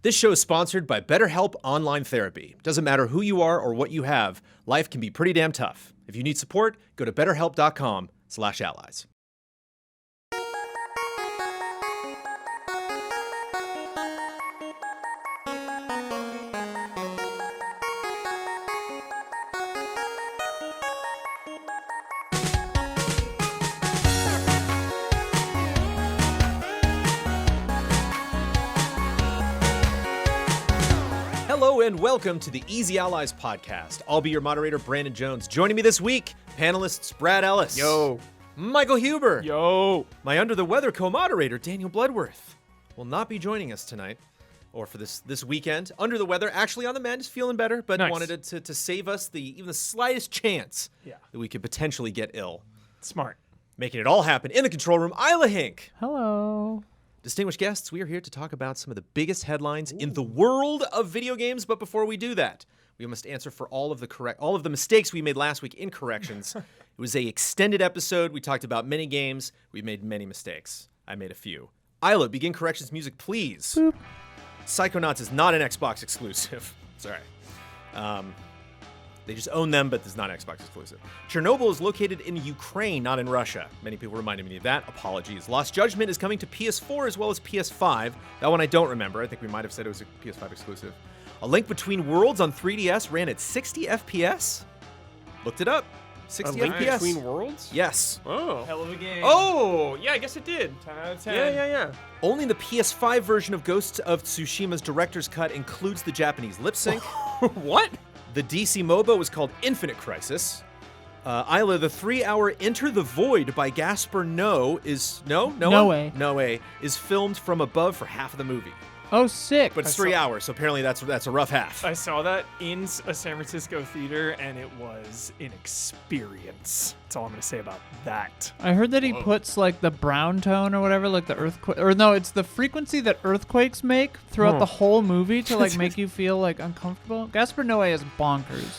This show is sponsored by BetterHelp Online Therapy. Doesn't matter who you are or what you have, life can be pretty damn tough. If you need support, go to betterhelp.com/allies. Hello and welcome to the Easy Allies podcast. I'll be your moderator, Brandon Jones. Joining me this week, panelists Brad Ellis. Yo. Michael Huber. Yo. My under the weather co-moderator, Daniel Bloodworth, will not be joining us tonight or for this weekend. Under the weather, actually on the mend, is feeling better, but Nice. wanted to save us even the slightest chance that we could potentially get ill. Smart. Making it all happen in the control room, Isla Hink. Hello. Distinguished guests, we are here to talk about some of the biggest headlines in the world of video games. But before we do that, we must answer for all of the mistakes we made last week in corrections. It was an extended episode. We talked about many games. We made many mistakes. I made a few. Isla, begin corrections music, please. Boop. Psychonauts is not an Xbox exclusive. Sorry. They just own them, but it's not Xbox exclusive. Chernobyl is located in Ukraine, not in Russia. Many people reminded me of that. Apologies. Lost Judgment is coming to PS4 as well as PS5. That one I don't remember. I think we might have said it was a PS5 exclusive. A Link Between Worlds on 3DS ran at 60 FPS. Looked it up. 60 A Link FPS. Between Worlds? Yes. Oh. Hell of a game. Oh, yeah, I guess it did. 10 out of 10. Yeah. Only the PS5 version of Ghost of Tsushima's director's cut includes the Japanese lip sync. What? The DC MOBA was called Infinite Crisis. Isla, the 3-hour Enter the Void by Gaspar Noé is is filmed from above for half of the movie. Oh, sick. But it's 3 hours, so apparently that's a rough half. I saw that in a San Francisco theater, and it was an experience. That's all I'm going to say about that. I heard that he puts like the brown tone or whatever, like the earthquake, or no, it's the frequency that earthquakes make throughout the whole movie to like make you feel like uncomfortable. Gaspar Noé is bonkers.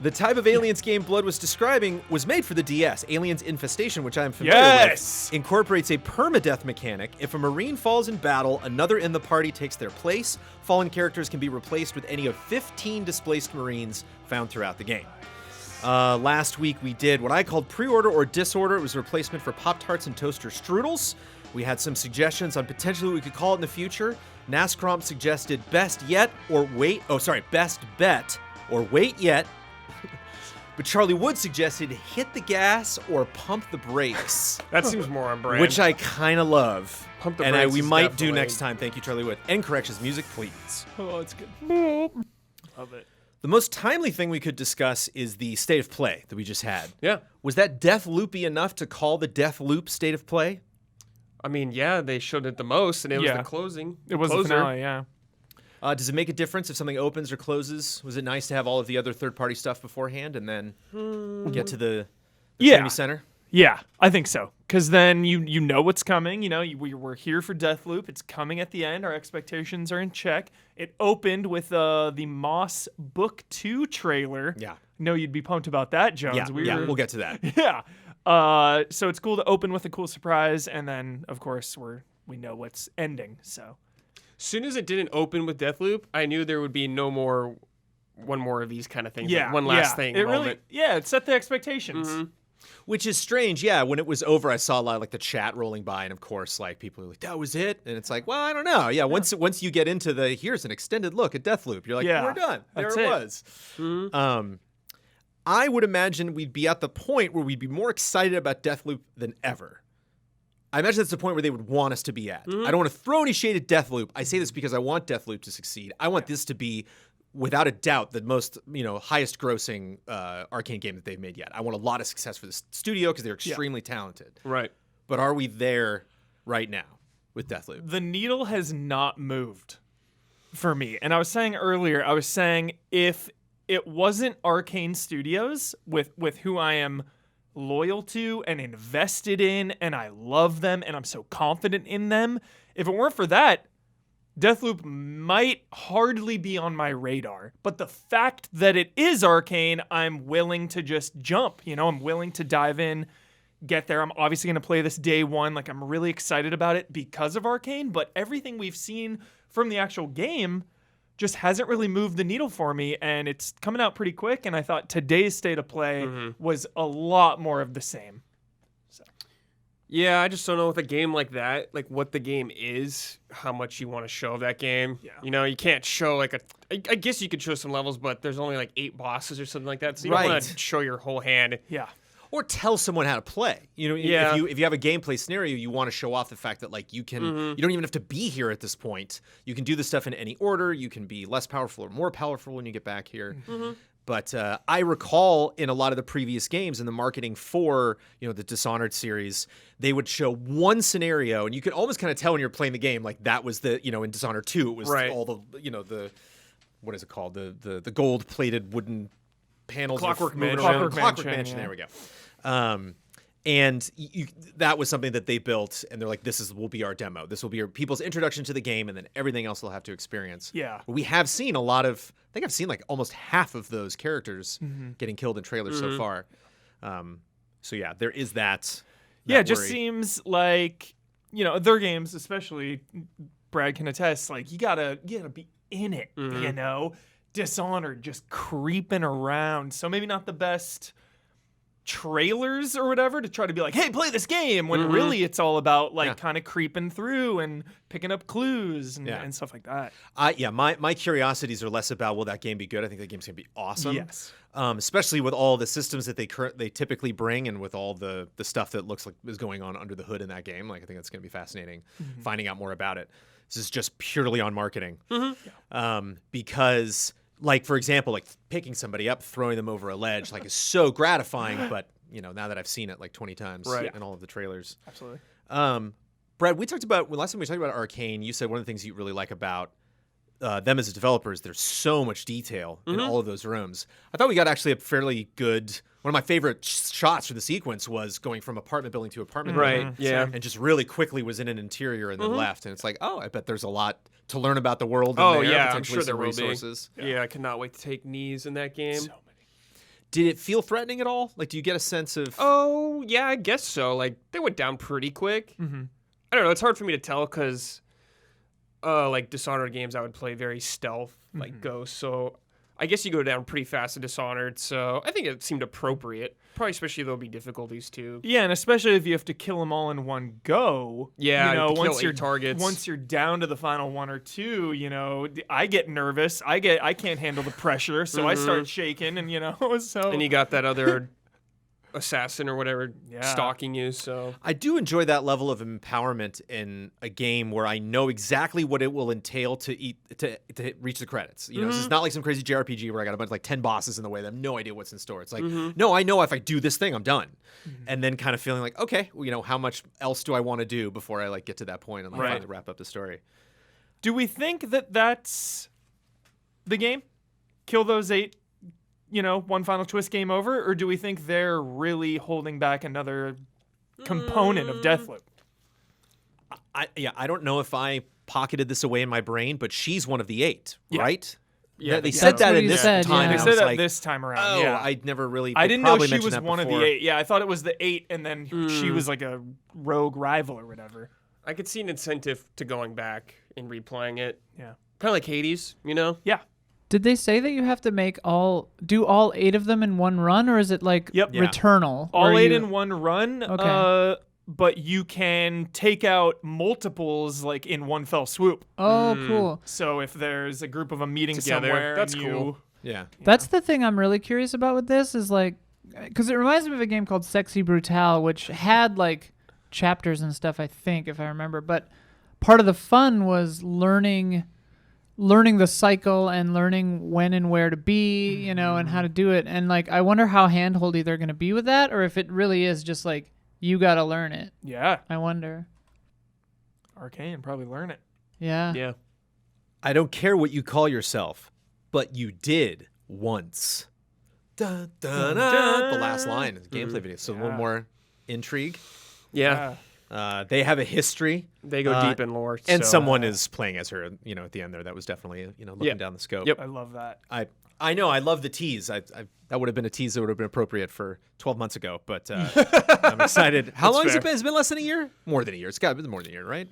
The type of Aliens game Blood was describing was made for the DS. Aliens Infestation, which I'm familiar Yes! with, incorporates a permadeath mechanic. If a Marine falls in battle, another in the party takes their place. Fallen characters can be replaced with any of 15 displaced Marines found throughout the game. Last week we did what I called pre-order or disorder. It was a replacement for Pop-Tarts and Toaster Strudels. We had some suggestions on potentially what we could call it in the future. Nascromp suggested best bet or wait yet. But Charlie Wood suggested hit the gas or pump the brakes. That seems more on brand. Which I kind of love. Pump the and brakes we is might do definitely- next time. Thank you, Charlie Wood. End corrections music, please. Oh, it's good. Love it. The most timely thing we could discuss is the state of play that we just had. Yeah. Was that Deathloopy enough to call the Deathloop state of play? I mean, yeah, they showed it the most, and it was Yeah. the closing. It was the closer. finale, yeah. Does it make a difference if something opens or closes? Was it nice to have all of the other third-party stuff beforehand and then get to the community center? Yeah, I think so. Because then you know what's coming. You know, we're here for Deathloop. It's coming at the end. Our expectations are in check. It opened with the Moss Book 2 trailer. Yeah. I know you'd be pumped about that, Jones. Yeah, we'll get to that. Yeah. So it's cool to open with a cool surprise. And then, of course, we know what's ending. So. Soon as it didn't open with Deathloop, I knew there would be one more of these kind of things. Yeah. Like one last thing. It moment. it set the expectations. Mm-hmm. Which is strange, yeah. When it was over, I saw a lot of like the chat rolling by, and of course, like people were like, "That was it," and it's like, well, I don't know. Yeah, once you get into here's an extended look at Deathloop, you're like, Yeah, we're done. There that's it it. was. Mm-hmm. I would imagine we'd be at the point where we'd be more excited about Deathloop than ever. I imagine that's the point where they would want us to be at. I don't want to throw any shade at Deathloop. I say this because I want Deathloop to succeed. I want this to be, without a doubt, the most highest grossing arcane game that they've made yet. I want a lot of success for this studio because they're extremely talented. Right. But are we there right now with Deathloop? The needle has not moved for me. And I was saying earlier, if it wasn't Arcane Studios with who I am loyal to and invested in, and I love them, and I'm so confident in them, if it weren't for that, Deathloop might hardly be on my radar. But the fact that it is Arcane, I'm willing to just jump. I'm willing to dive in, get there. I'm obviously going to play this day one. Like, I'm really excited about it because of Arcane, but everything we've seen from the actual game just hasn't really moved the needle for me, and it's coming out pretty quick, and I thought today's state of play was a lot more of the same. Yeah, I just don't know with a game like that, like what the game is, how much you want to show of that game. Yeah. You know, you can't show I guess you could show some levels, but there's only like 8 bosses or something like that, so you don't want to show your whole hand. Yeah. Or tell someone how to play. You know, if you have a gameplay scenario, you want to show off the fact that like you can, you don't even have to be here at this point. You can do the stuff in any order. You can be less powerful or more powerful when you get back here. But I recall in a lot of the previous games in the marketing for, you know, the Dishonored series, they would show one scenario, and you could almost kind of tell when you're playing the game, like that was the, you know, in Dishonored 2, it was all the, you know, the, what is it called? The gold-plated wooden panels. Clockwork moving Mansion. around. Clockwork Yeah. Mansion, there we go. And that was something that they built, and they're like, will be our demo. This will be people's introduction to the game, and then everything else they'll have to experience. Yeah. We have seen a lot of, I think I've seen like almost half of those characters getting killed in trailers so far. So yeah, there is that. Yeah, it just worry. seems like, you know, their games, especially Brad can attest, like you gotta be in it, you know? Dishonored just creeping around. So maybe not the best trailers or whatever to try to be like, hey, play this game, when really it's all about like kind of creeping through and picking up clues and stuff like that. My curiosities are less about will that game be good. I think that game's gonna be awesome. Yes. Especially with all the systems that they typically bring, and with all the stuff that looks like is going on under the hood in that game. Like I think that's gonna be fascinating finding out more about it. This is just purely on marketing, because. Like, for example, like picking somebody up, throwing them over a ledge, like is so gratifying. But, you know, now that I've seen it like 20 times in all of the trailers. Absolutely. Brad, last time we talked about Arcane, you said one of the things you really like about them as developers, there's so much detail in all of those rooms. I thought we got actually a fairly good, one of my favorite shots for the sequence was going from apartment building to apartment building. Yeah. And just really quickly was in an interior and then left. And it's like, oh, I bet there's a lot to learn about the world. Oh, in there, yeah, I'm potentially sure there some will be. resources. Yeah, I cannot wait to take knees in that game. So many. Did it feel threatening at all? Like, do you get a sense of? Oh, yeah, I guess so. Like, they went down pretty quick. I don't know. It's hard for me to tell because, like, Dishonored games, I would play very stealth, like Ghost. So I guess you go down pretty fast in Dishonored. So I think it seemed appropriate. Probably especially there'll be difficulties, too. Yeah, and especially if you have to kill them all in one go. Yeah, you know, you have to kill once 8 you're targets. once you're down to the final 1 or 2, you know, I get nervous. I can't handle the pressure, so I start shaking, and you know, so. And you got that other assassin or whatever Yeah. stalking you. So I do enjoy that level of empowerment in a game where I know exactly what it will entail to reach the credits. You know, this is not like some crazy JRPG where I got a bunch of like 10 bosses in the way that I have no idea what's in store. It's like, no, I know if I do this thing, I'm done. And then kind of feeling like, okay, well, you know, how much else do I want to do before I like get to that point and like finally wrap up the story? Do we think that that's the game? Kill those 8, you know, one final twist, game over? Or do we think they're really holding back another component of Deathloop? I don't know if I pocketed this away in my brain, but she's one of the 8, Yeah. right? Yeah, they that's said what that he in this said, time. yeah. and They I said was that like, this time around. oh, Yeah. I'd never really. I they didn't know probably she mentioned was that one of before. the 8. Yeah, I thought it was the 8, and then she was like a rogue rival or whatever. I could see an incentive to going back and replaying it. Yeah. Kind of like Hades, you know? Yeah. Did they say that you have to do all 8 of them in one run, or is it like Yep. Yeah. Returnal? All where 8 you- in one run. Okay. But you can take out multiples like in one fell swoop. Oh, cool. So if there's a group of them meeting Together. somewhere, That's and cool. Yeah. That's the thing I'm really curious about with this is like, because it reminds me of a game called Sexy Brutale, which had like chapters and stuff, I think, if I remember. But part of the fun was learning the cycle and learning when and where to be, you know, and how to do it. And like, I wonder how handholdy they're going to be with that, or if it really is just like, you got to learn it. Yeah. I wonder. Arcane, probably learn it. Yeah. Yeah. I don't care what you call yourself, but you did once. Dun, dun, dun. The last line is a gameplay video. So a little more intrigue. Yeah. They have a history. They go deep in lore. And so, someone is playing as her, you know, at the end there. That was definitely, you know, looking down the scope. Yep. I love that. I know. I love the tease. That would have been a tease that would have been appropriate for 12 months ago. But I'm excited. How long has it been? It's been less than a year? More than a year. It's got to be more than a year, right?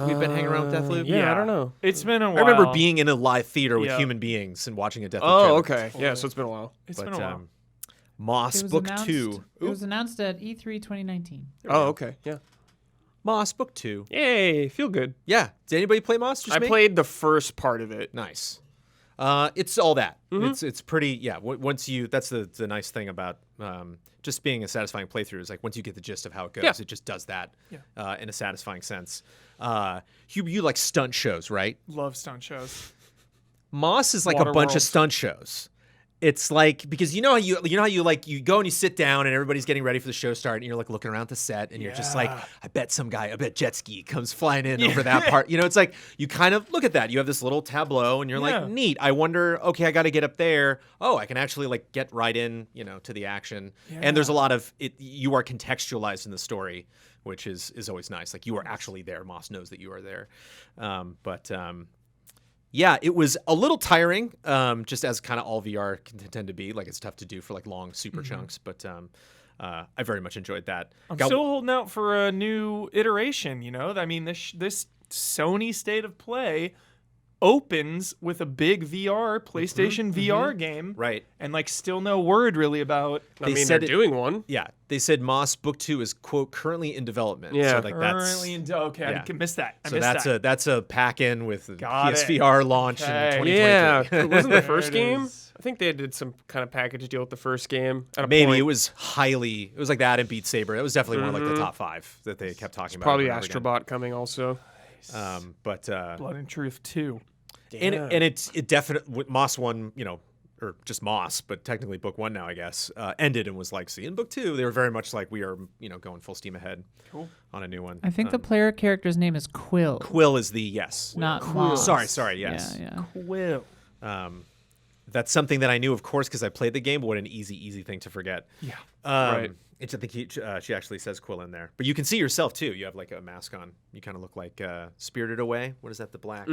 we've been hanging around with Deathloop? Yeah, I don't know. It's been a while. I remember being in a live theater with Yeah. human beings and watching a Deathloop Oh, trailer. okay. Yeah, so it's been a while. It's But, been a while. Moss It was Book announced, 2. It was announced at E3 2019. Oh, okay. Yeah. Moss Book 2. Yay, feel good. Yeah. Did anybody play Moss? Just I me? played the first part of it. Nice. It's all that. It's pretty. Yeah. Once you, that's the nice thing about just being a satisfying playthrough is like once you get the gist of how it goes, Yeah. it just does that in a satisfying sense. You like stunt shows, right? Love stunt shows. Moss is like a bunch of Waterworld. stunt shows. It's like because you know how you like you go and you sit down and everybody's getting ready for the show start and you're like looking around the set and you're just like I bet jet ski comes flying in over that part. You know, it's like you kind of look at that. You have this little tableau and you're like neat. I wonder, okay, I got to get up there. Oh, I can actually like get right in, to the action. And there's a lot of it. You are contextualized in the story, which is always nice. Like you are actually there. Moss knows that you are there. Yeah, it was a little tiring, just as kind of all VR can tend to be. Like it's tough to do for like long super chunks, but I very much enjoyed that. I'm still holding out for a new iteration. I mean, this Sony State of Play opens with a big PlayStation VR game, Right. And like still no word really about. I mean, they're doing one. Yeah, they said Moss Book 2 is quote currently in development. Yeah. so like that's I missed that. so that's a pack in with the Got it. PSVR launch in Okay. 2023. Yeah, wasn't the There first it game? is. I think they did some kind of package deal with the first game. At a Maybe point. it was like that and Beat Saber. It was definitely one of like the top 5 that they kept talking about. Probably over and over again. Astrobot coming also. But Blood and Truth 2. and it definitely Moss 1, or just Moss, but technically Book 1 now, I guess, ended and was like, see, in Book 2, they were very much like, we are, going full steam ahead on a new one. I think the player character's name is Quill. Quill is the yes. Not Moss. Sorry, yes. Yeah. Will. That's something that I knew, of course, because I played the game, but what an easy thing to forget. Yeah. Right. I think she actually says Quill in there. But you can see yourself, too. You have like a mask on. You kind of look like Spirited Away. What is that, the black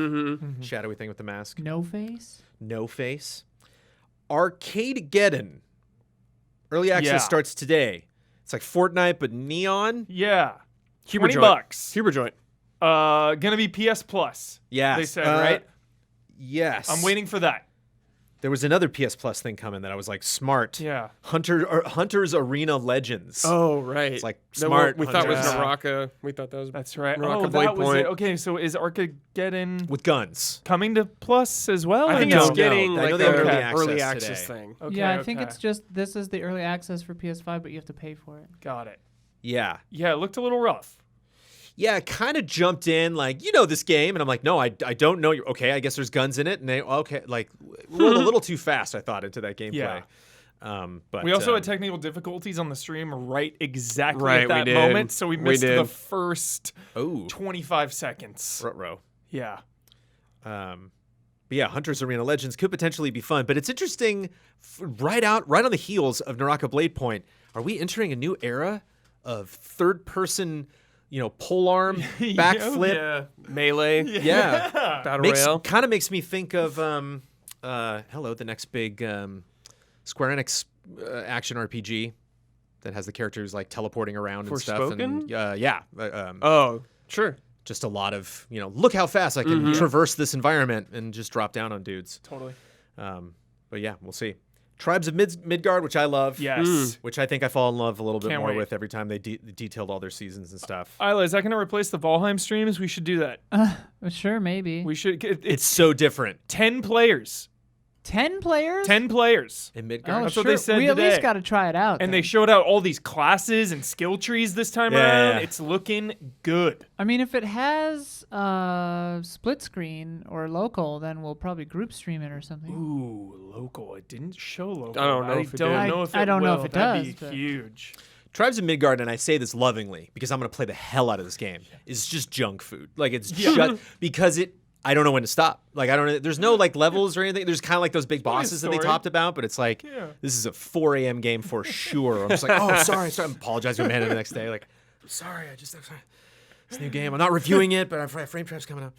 shadowy thing with the mask? No face? No face. Arcadegeddon. Early access starts today. It's like Fortnite, but neon. Yeah. Huber $20. joint. Huber joint. Gonna be PS Plus. Yeah. They said, right? Yes. I'm waiting for that. There was another PS Plus thing coming that I was like, smart. Yeah. Hunter's Arena Legends. Oh, right. It's like The smart. one we thought was Hunter. Naraka. We thought that was. That's right. Naraka Oh, Blade that was Point. it. Okay, so is Arcageddon With guns. coming to Plus as well? I or think no? it's No, getting I know like they have the early early access access today. thing. Okay, Yeah, I think okay. it's just this is the early access for PS5, but you have to pay for it. Got it. Yeah. Yeah, it looked a little rough. Yeah, it kind of jumped in like, this game. And I'm like, no, I don't know. Okay, I guess there's guns in it. And they, okay, like, went a little too fast, I thought, into that gameplay. Yeah. But We also had technical difficulties on the stream exactly Right, at we that did. moment, so we We missed the did. first Oh, 25 seconds. ruh-roh. Yeah. But yeah, Hunter's Arena Legends could potentially be fun. But it's interesting, right on the heels of Naraka Blade Point, are we entering a new era of third-person, polearm, backflip? Yeah. Melee. Yeah. Battle Royale. Kind of makes me think of, the next big Square Enix action RPG that has the characters like teleporting around and stuff. Forspoken? And, Oh, sure. just a lot of, look how fast I can traverse this environment and just drop down on dudes. Totally. But yeah, we'll see. Tribes of Midgard, which I love. Yes. Which I think I fall in love a little bit Can't more wait. with every time they detailed all their seasons and stuff. Isla, is that going to replace the Valheim streams? We should do that. Sure, maybe. We should. It's so different 10 players. 10 players? 10 players. in Midgard. Oh, That's sure. what they said we at today. least got to try it out. And then. they showed out all these classes and skill trees this time Yeah. around. It's looking good. I mean, if it has split screen or local, then we'll probably group stream it or something. Ooh, local. It didn't show local. I don't know if it don't did. know if it I don't know will. if it That'd does, be but- huge. Tribes of Midgard, and I say this lovingly because I'm going to play the hell out of this game, is just junk food. Like it's because I don't know when to stop. Like I don't know. There's no like levels or anything. There's kind of like those big Only a bosses that they story. talked about, but it's like this is a 4 a.m. game for sure. I'm just like, oh, sorry. I'm apologizing to Amanda the next day. Like, I'm sorry. This new game. I'm not reviewing it, but frame trap's coming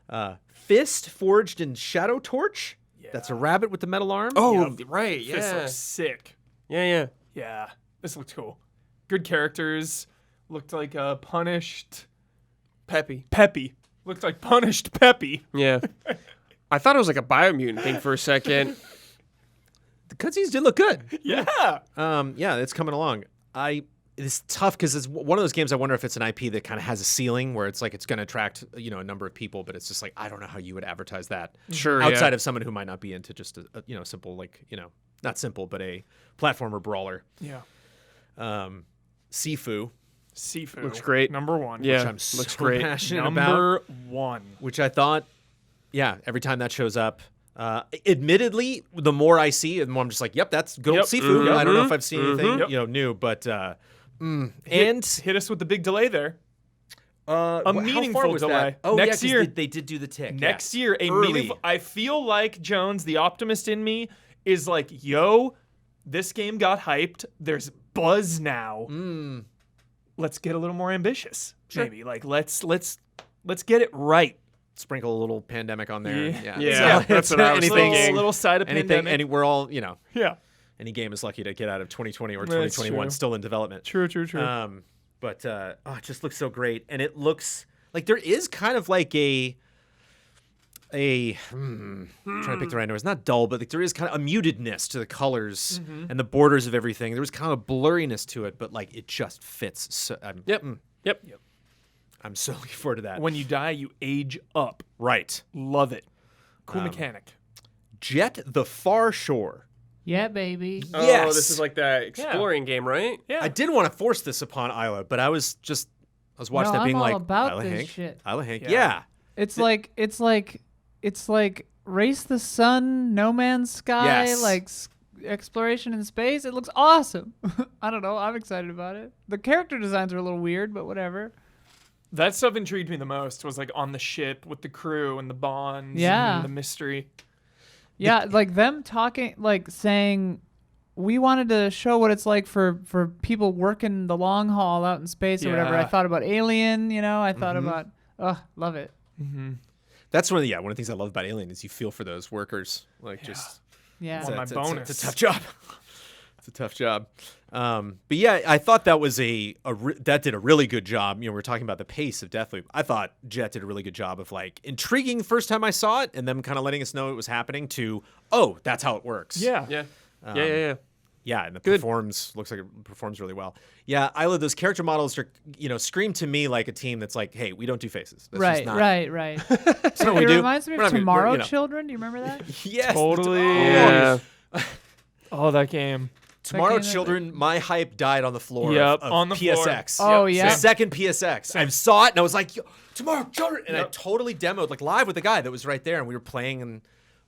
up. Fist forged in Shadow Torch. That's a rabbit with the metal arm. Oh, right. This Yeah. looks sick. Yeah. Yeah, this looked cool. Good characters. Looked like Punished Peppy. Looked like punished Peppy. Yeah. I thought it was like a Biomutant thing for a second. The cutscenes did look good. Yeah. Yeah, it's coming along. It's tough because it's one of those games. I wonder if it's an IP that kind of has a ceiling where it's like it's going to attract a number of people, but it's just like I don't know how you would advertise that Sure. outside of someone who might not be into just a simple not simple but a platformer brawler. Yeah. Sifu, Seafood. Looks great. Number 1. Yeah. which I'm looks so great. passionate about. Number 1. Which I thought, every time that shows up. Admittedly, the more I see, the more I'm just like, yep, that's good old Sifu. I don't know if I've seen anything new, but and Hit us with the big delay there. a meaningful delay. Oh, Next yeah, 'cause year. they did do the tick. Next yeah. year, a Early. meaningful. I feel like Jones, the optimist in me, is like, yo, this game got hyped. There's buzz now. Let's get a little more ambitious. Sure. Maybe like let's get it right. Sprinkle a little pandemic on there. Yeah. Yeah, So that's what I was anything, thinking. Little side of anything, pandemic. we're all, Yeah. any game is lucky to get out of 2020 or That's 2021 true. still in development. True. But it just looks so great, and it looks like there is kind of like I'm trying to pick the right word. It's not dull, but like there is kind of a mutedness to the colors and the borders of everything. There was kind of a blurriness to it, but like it just fits. So, Yep. I'm so looking forward to that. When you die, you age up. Right. Love it. Cool mechanic. Jet the Far Shore. Yeah, baby. Oh, Yes. this is like that exploring game, right? Yeah. I didn't want to force this upon Isla, but I was watching No, that being I'm all like about Isla this Hank. shit. Isla Hank. Yeah. Yeah. It's like Race the Sun, No Man's Sky, Yes. like exploration in space. It looks awesome. I don't know. I'm excited about it. The character designs are a little weird, but whatever. That stuff intrigued me the most. Was like on the ship with the crew and the bonds. Yeah. And the mystery. Yeah, like them talking, like saying, we wanted to show what it's like for people working the long haul out in space or whatever. I Yeah. thought about Alien, I thought about, love it. That's one of the things I love about Alien is you feel for those workers. Like just Yeah. Well, my it's bonus. a tough job. It's a tough job. But yeah, I thought that was that did a really good job. We were talking about the pace of Deathloop. I thought Jet did a really good job of like intriguing the first time I saw it and them kind of letting us know it was happening to, oh, that's how it works. Yeah. Yeah. Yeah, and looks like it performs really well. Yeah, Isla, those character models are, scream to me like a team that's like, hey, we don't do faces. That's just not, Right. That's not what we It do. reminds me We're of not gonna- we're, Tomorrow Children. Do you remember that? Yes. Totally. Yeah. Oh, that game. Tomorrow game that- Children, my hype died on the floor Yep, of on the floor. PSX. Oh, The yeah. second PSX. I saw it and I was like, yo, Tomorrow Children. And I totally demoed like live with the guy that was right there and we were playing in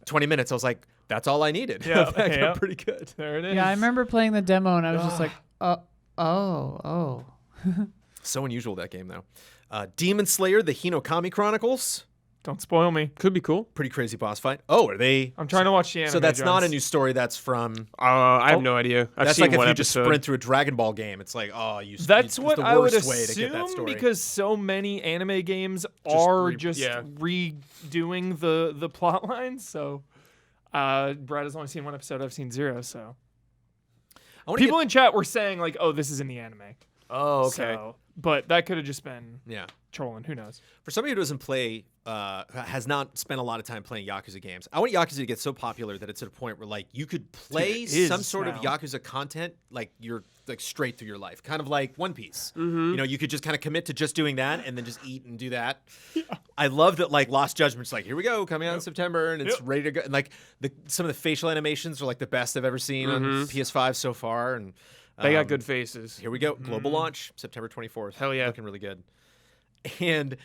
20 minutes. I was like, that's all I needed. Yeah, That got yeah. pretty good. There it is. Yeah, I remember playing the demo and I was just like, oh. So unusual, that game, though. Demon Slayer, the Hinokami Chronicles. Don't spoil me. Could be cool. Pretty crazy boss fight. Oh, are they? I'm trying to watch the anime. So that's not a Jones. new story. That's from. I have no idea. I've That's seen like if one you just episode. sprint through a Dragon Ball game. It's like, oh, That's it's what the I would worst way to get that assume story. because so many anime games are just yeah. redoing the plot lines. So Brad has only seen one episode. I've seen 0. So I wanna people in chat were saying like, "Oh, this is in the anime." Oh, okay. So, but that could have just been Yeah. trolling. Who knows? For somebody who doesn't play, has not spent a lot of time playing Yakuza games, I want Yakuza to get so popular that it's at a point where like you could play it is some sort of now. Yakuza content like you're like straight through your life, kind of like One Piece. You could just kind of commit to just doing that and then just eat and do that. I love that like Lost Judgment's like, here we go, coming out in September, and it's ready to go. And like some of the facial animations are like the best I've ever seen on PS5 so far, and They got good faces. here we go. Global launch, September 24th. Hell yeah. Looking really good. And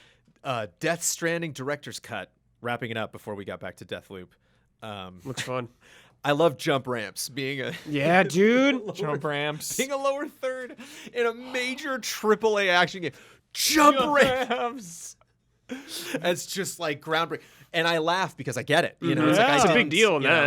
Death Stranding Director's Cut, wrapping it up before we got back to Deathloop. Looks fun. I love jump ramps being a Yeah, dude. Jump ramps. being a lower third in a major AAA action game. Jump ramps. It's just like groundbreaking. And I laugh because I get it. It's like Yeah. I It's a big didn't, deal in you know,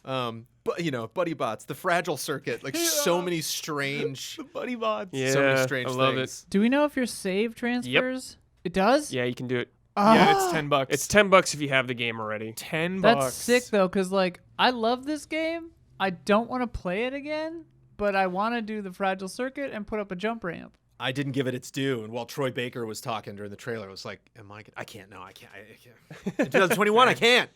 that. But Buddy Bots, the Fragile Circuit, like so many strange, Buddy bots. Yeah, so many strange I love things. Do we know if your save transfers? It does? Yeah, you can do it. Yeah, it's $10. It's $10 if you have the game already. $10. That's sick though, because like I love this game. I don't want to play it again, but I want to do the fragile circuit and put up a jump ramp. I didn't give it its due. And while Troy Baker was talking during the trailer, I was like, I can't. In 2021, I can't.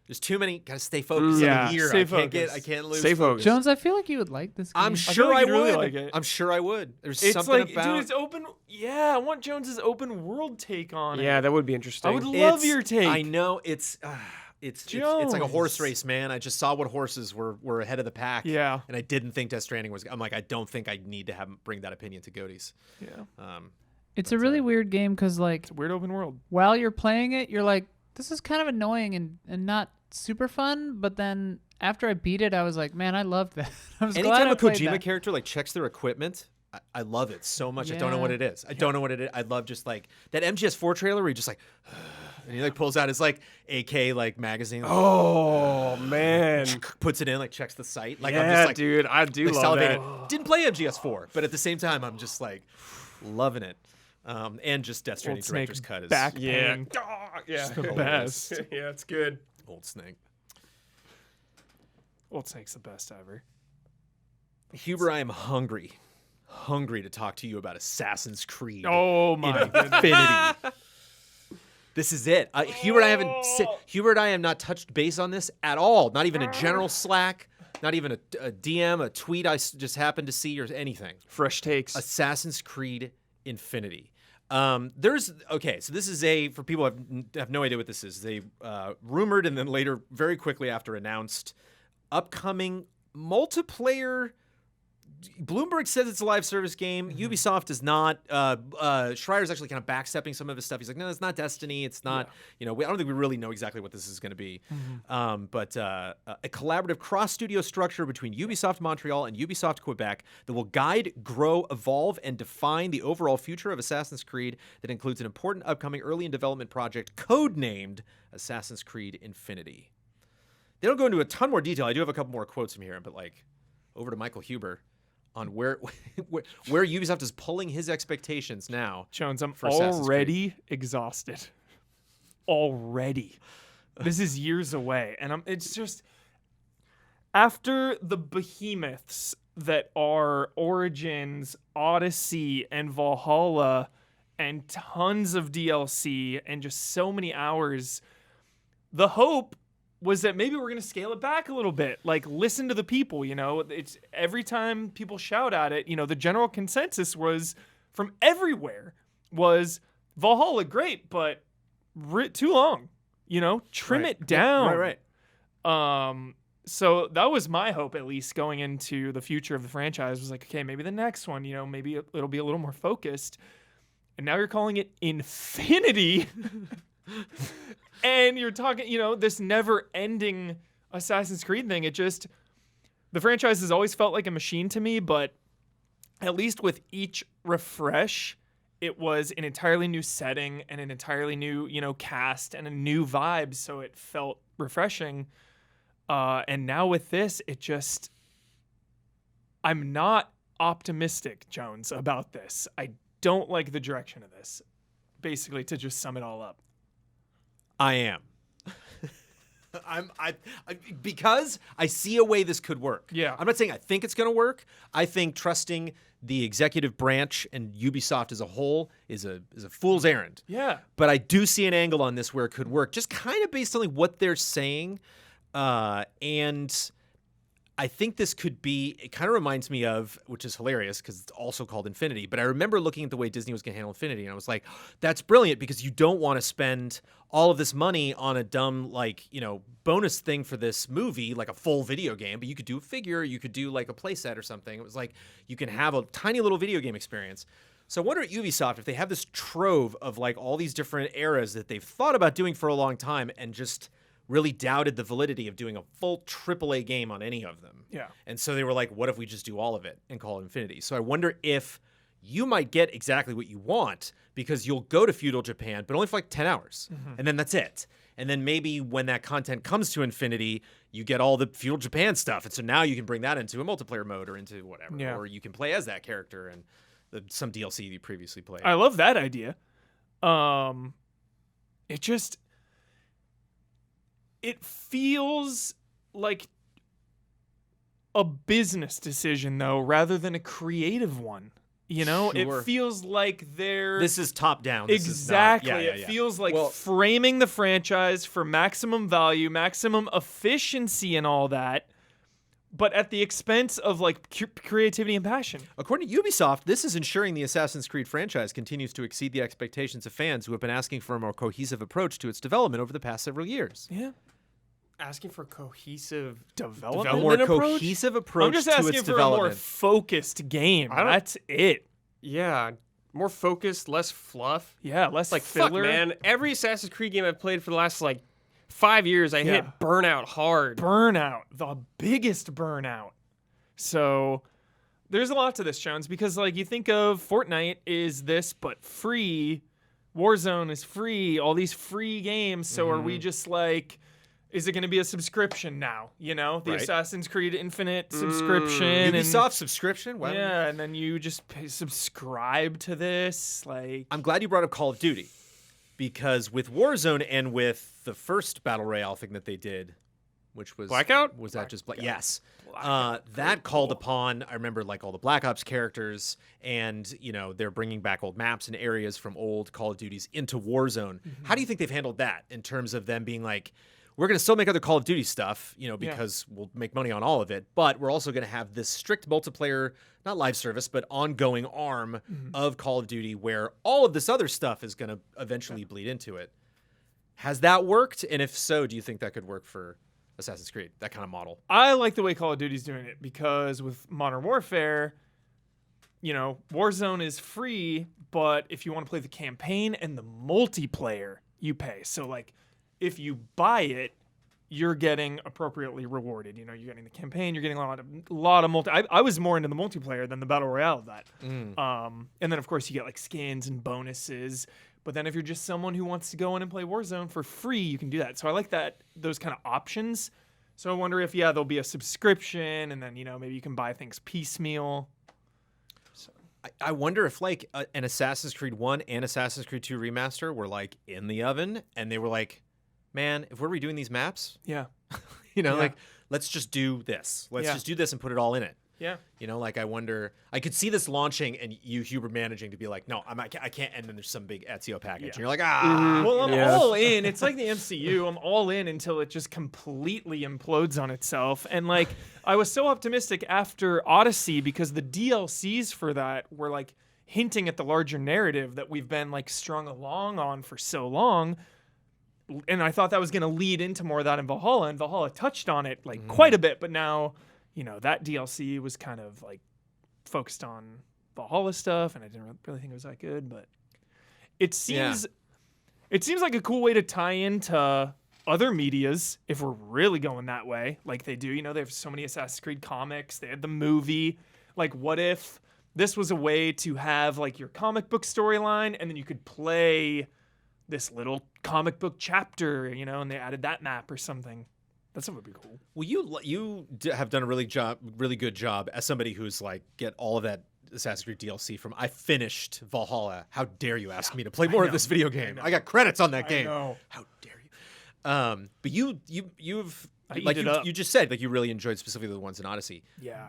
There's too many. Gotta stay focused Yeah, on the year. stay I can't focused. lose Stay focused. Jones, I feel like you would like this game. I'm feel sure like I you'd really would. like it. I'm sure I would. There's It's something like, about dude, it's open. Yeah, I want Jones's open world take on it. Yeah, that would be interesting. I would love your take. I know it's like a horse Jones. race, man. I just saw what horses were ahead of the pack. Yeah. And I didn't think Death Stranding was. I'm like, I don't think I need to bring that opinion to Goaties. Yeah. It's a really weird game because, like, It's a weird open world. while you're playing it, you're like, this is kind of annoying and not super fun. But then after I beat it, I was like, man, I loved that. I was glad Anytime I a played Kojima that. character like checks their equipment, I love it so much. I don't know Yeah. what it is. I don't know what it is. I love just like that MGS4 trailer where he just like, and he like pulls out his like AK like magazine, Oh man. puts it in, like checks the sight. Like I'm Yeah, just like, dude, I do like love that. salivating. Didn't play MGS4, but at the same time, I'm just like loving it. And just Death Stranding Old Snake director's cut is back Yeah. pain. Yeah. The best. Yeah, it's good. Old Snake. Old Snake's the best ever. Huber, I am hungry to talk to you about Assassin's Creed. Oh my goodness. Infinity. This is it. Hubert, Hubert, I have not touched base on this at all. Not even a general Slack. Not even a DM, a tweet I just happened to see, or anything. Fresh takes. Assassin's Creed Infinity. So this is for people who have no idea what this is. They rumored and then later, very quickly after, announced upcoming multiplayer. Bloomberg says it's a live service game. Ubisoft is not. Schreier's actually kind of backstepping some of his stuff. He's like, no, it's not Destiny. It's not. I don't think we really know exactly what this is going to be. But a collaborative cross-studio structure between Ubisoft Montreal and Ubisoft Quebec that will guide, grow, evolve, and define the overall future of Assassin's Creed. That includes an important upcoming early in development project codenamed Assassin's Creed Infinity. They don't go into a ton more detail. I do have a couple more quotes from here, but over to Michael Huber on where Ubisoft is pulling his expectations now. Jones, I'm for Assassin's already exhausted. Already. This is years away. And it's just, after the behemoths that are Origins, Odyssey, and Valhalla, and tons of DLC, and just so many hours, the hope was that maybe we're going to scale it back a little bit. Like, listen to the people, It's every time people shout at it, the general consensus was from everywhere was Valhalla great, but too long, trim it down. Right. So that was my hope, at least going into the future of the franchise, was like, okay, maybe the next one, maybe it'll be a little more focused. And now you're calling it Infinity. And you're talking, this never-ending Assassin's Creed thing. The franchise has always felt like a machine to me, but at least with each refresh, it was an entirely new setting and an entirely new, cast and a new vibe, so it felt refreshing. And now with this, I'm not optimistic, Jones, about this. I don't like the direction of this, basically, to just sum it all up. I am. Because I see a way this could work. Yeah. I'm not saying I think it's going to work. I think trusting the executive branch and Ubisoft as a whole is a fool's errand. Yeah. But I do see an angle on this where it could work, just kind of based on what they're saying. And I think this could be, it kind of reminds me of, which is hilarious because it's also called Infinity, but I remember looking at the way Disney was going to handle Infinity, and I was like, that's brilliant because you don't want to spend all of this money on a dumb, bonus thing for this movie, like a full video game, but you could do a figure, you could do like a playset or something. It was like, you can have a tiny little video game experience. So I wonder at Ubisoft if they have this trove of all these different eras that they've thought about doing for a long time and just really doubted the validity of doing a full AAA game on any of them. Yeah. And so they were like, what if we just do all of it and call it Infinity? So I wonder if you might get exactly what you want because you'll go to feudal Japan, but only for 10 hours. Mm-hmm. And then that's it. And then maybe when that content comes to Infinity, you get all the feudal Japan stuff. And so now you can bring that into a multiplayer mode or into whatever. Yeah. Or you can play as that character and some DLC you previously played. I love that idea. It feels like a business decision, though, rather than a creative one. You know, Sure. it feels like they're This is top down. This exactly. Is not, yeah, It feels like Well, framing the franchise for maximum value, maximum efficiency, and all that, but at the expense of like creativity and passion. according to Ubisoft, this is ensuring the Assassin's Creed franchise continues to exceed the expectations of fans who have been asking for a more cohesive approach to its development over the past several years. Yeah, Asking for cohesive A development more approach? cohesive approach I'm just to asking its for a more development. focused game. I don't- That's it. Yeah, more focused, less fluff. Yeah, less Like filler. fuck, man. Every Assassin's Creed game I've played for the last like 5 years, I hit Yeah. burnout hard. Burnout, the biggest burnout. So there's a lot to this, Jones, because like you think of Fortnite is this, but free. Warzone is free. All these free games. So are we just like, is it going to be a subscription now? You know, the Right. Assassin's Creed Infinite subscription. Ubisoft subscription? Why don't- Yeah, and then you just subscribe to this. Like, I'm glad you brought up Call of Duty, because with Warzone and with the first Battle Royale thing that they did, which was Blackout? was that just yes, that called upon. I remember like all the Black Ops characters, and you know they're bringing back old maps and areas from old Call of Duties into Warzone. How do you think they've handled that in terms of them being like, we're going to still make other Call of Duty stuff, you know, because we'll make money on all of it, but we're also going to have this strict multiplayer, not live service, but ongoing arm of Call of Duty where all of this other stuff is going to eventually bleed into it. Has that worked? And if so, do you think that could work for Assassin's Creed, that kind of model? I like the way Call of Duty's doing it because with Modern Warfare, you know, Warzone is free, but if you want to play the campaign and the multiplayer, you pay. So like if you buy it, you're getting appropriately rewarded. You know, you're getting the campaign, you're getting a lot of multi. I was more into the multiplayer than the battle royale of that. And then of course you get like skins and bonuses. But then if you're just someone who wants to go in and play Warzone for free, you can do that. So I like those kind of options. So I wonder if there'll be a subscription, and then you know maybe you can buy things piecemeal. I wonder if like an Assassin's Creed 1 and Assassin's Creed 2 remaster were like in the oven, and they were like, man, if we're redoing these maps, Yeah. you know, Yeah. like let's just do this. Let's Yeah. just do this and put it all in it. Yeah. You know, like I wonder, I could see this launching and you, Hubert, managing to be like, no, I can't. And then there's some big Ezio package. And you're like, Well, I'm Yeah. all in. It's like the MCU. I'm all in until it just completely implodes on itself. And like, I was so optimistic after Odyssey because the DLCs for that were like hinting at the larger narrative that we've been like strung along on for so long. And I thought that was going to lead into more of that in Valhalla, and Valhalla touched on it like quite a bit. But now, you know, that DLC was kind of like focused on Valhalla stuff, and I didn't really think it was that good. But it seems like a cool way to tie into other medias if we're really going that way, like they do. You know, they have so many Assassin's Creed comics. They had the movie. Like, what if this was a way to have like your comic book storyline, and then you could play this little comic book chapter, you know, and they added that map or something. That stuff would be cool. well, you have done a really good job as somebody who's like get all of that Assassin's Creed DLC from. I finished Valhalla. How dare you ask me to play more of this video game? I got credits on that game. know. How dare you? But you've I like eat it up. you just said, like you really enjoyed specifically the ones in Odyssey. Yeah.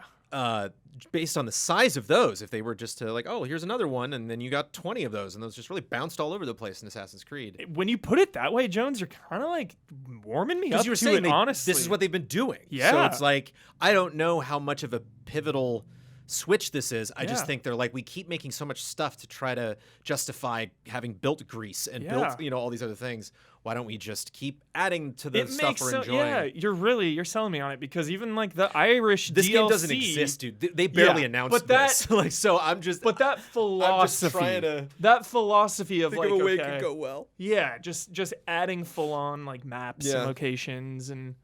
Based on the size of those, if they were just to like, oh, here's another one, and then you got 20 of those, and those just really bounced all over the place in Assassin's Creed. When you put it that way, Jones, you're kind of like warming me up Because you were to saying it, honestly. this is what they've been doing. So Yeah. it's like, I don't know how much of a pivotal switch this is. I just Yeah. think they're like, we keep making so much stuff to try to justify having built Greece and Yeah. built, you know, all these other things. Why don't we just keep adding to the It stuff makes we're so, enjoying? yeah, you're selling me on it because even like the Irish This DLC, game doesn't exist, dude. They barely Yeah, announced but that- this. Like, so I'm just. But that philosophy, trying to that philosophy of think like, of a way okay, it could go well. yeah, just adding full on like maps Yeah. and locations, and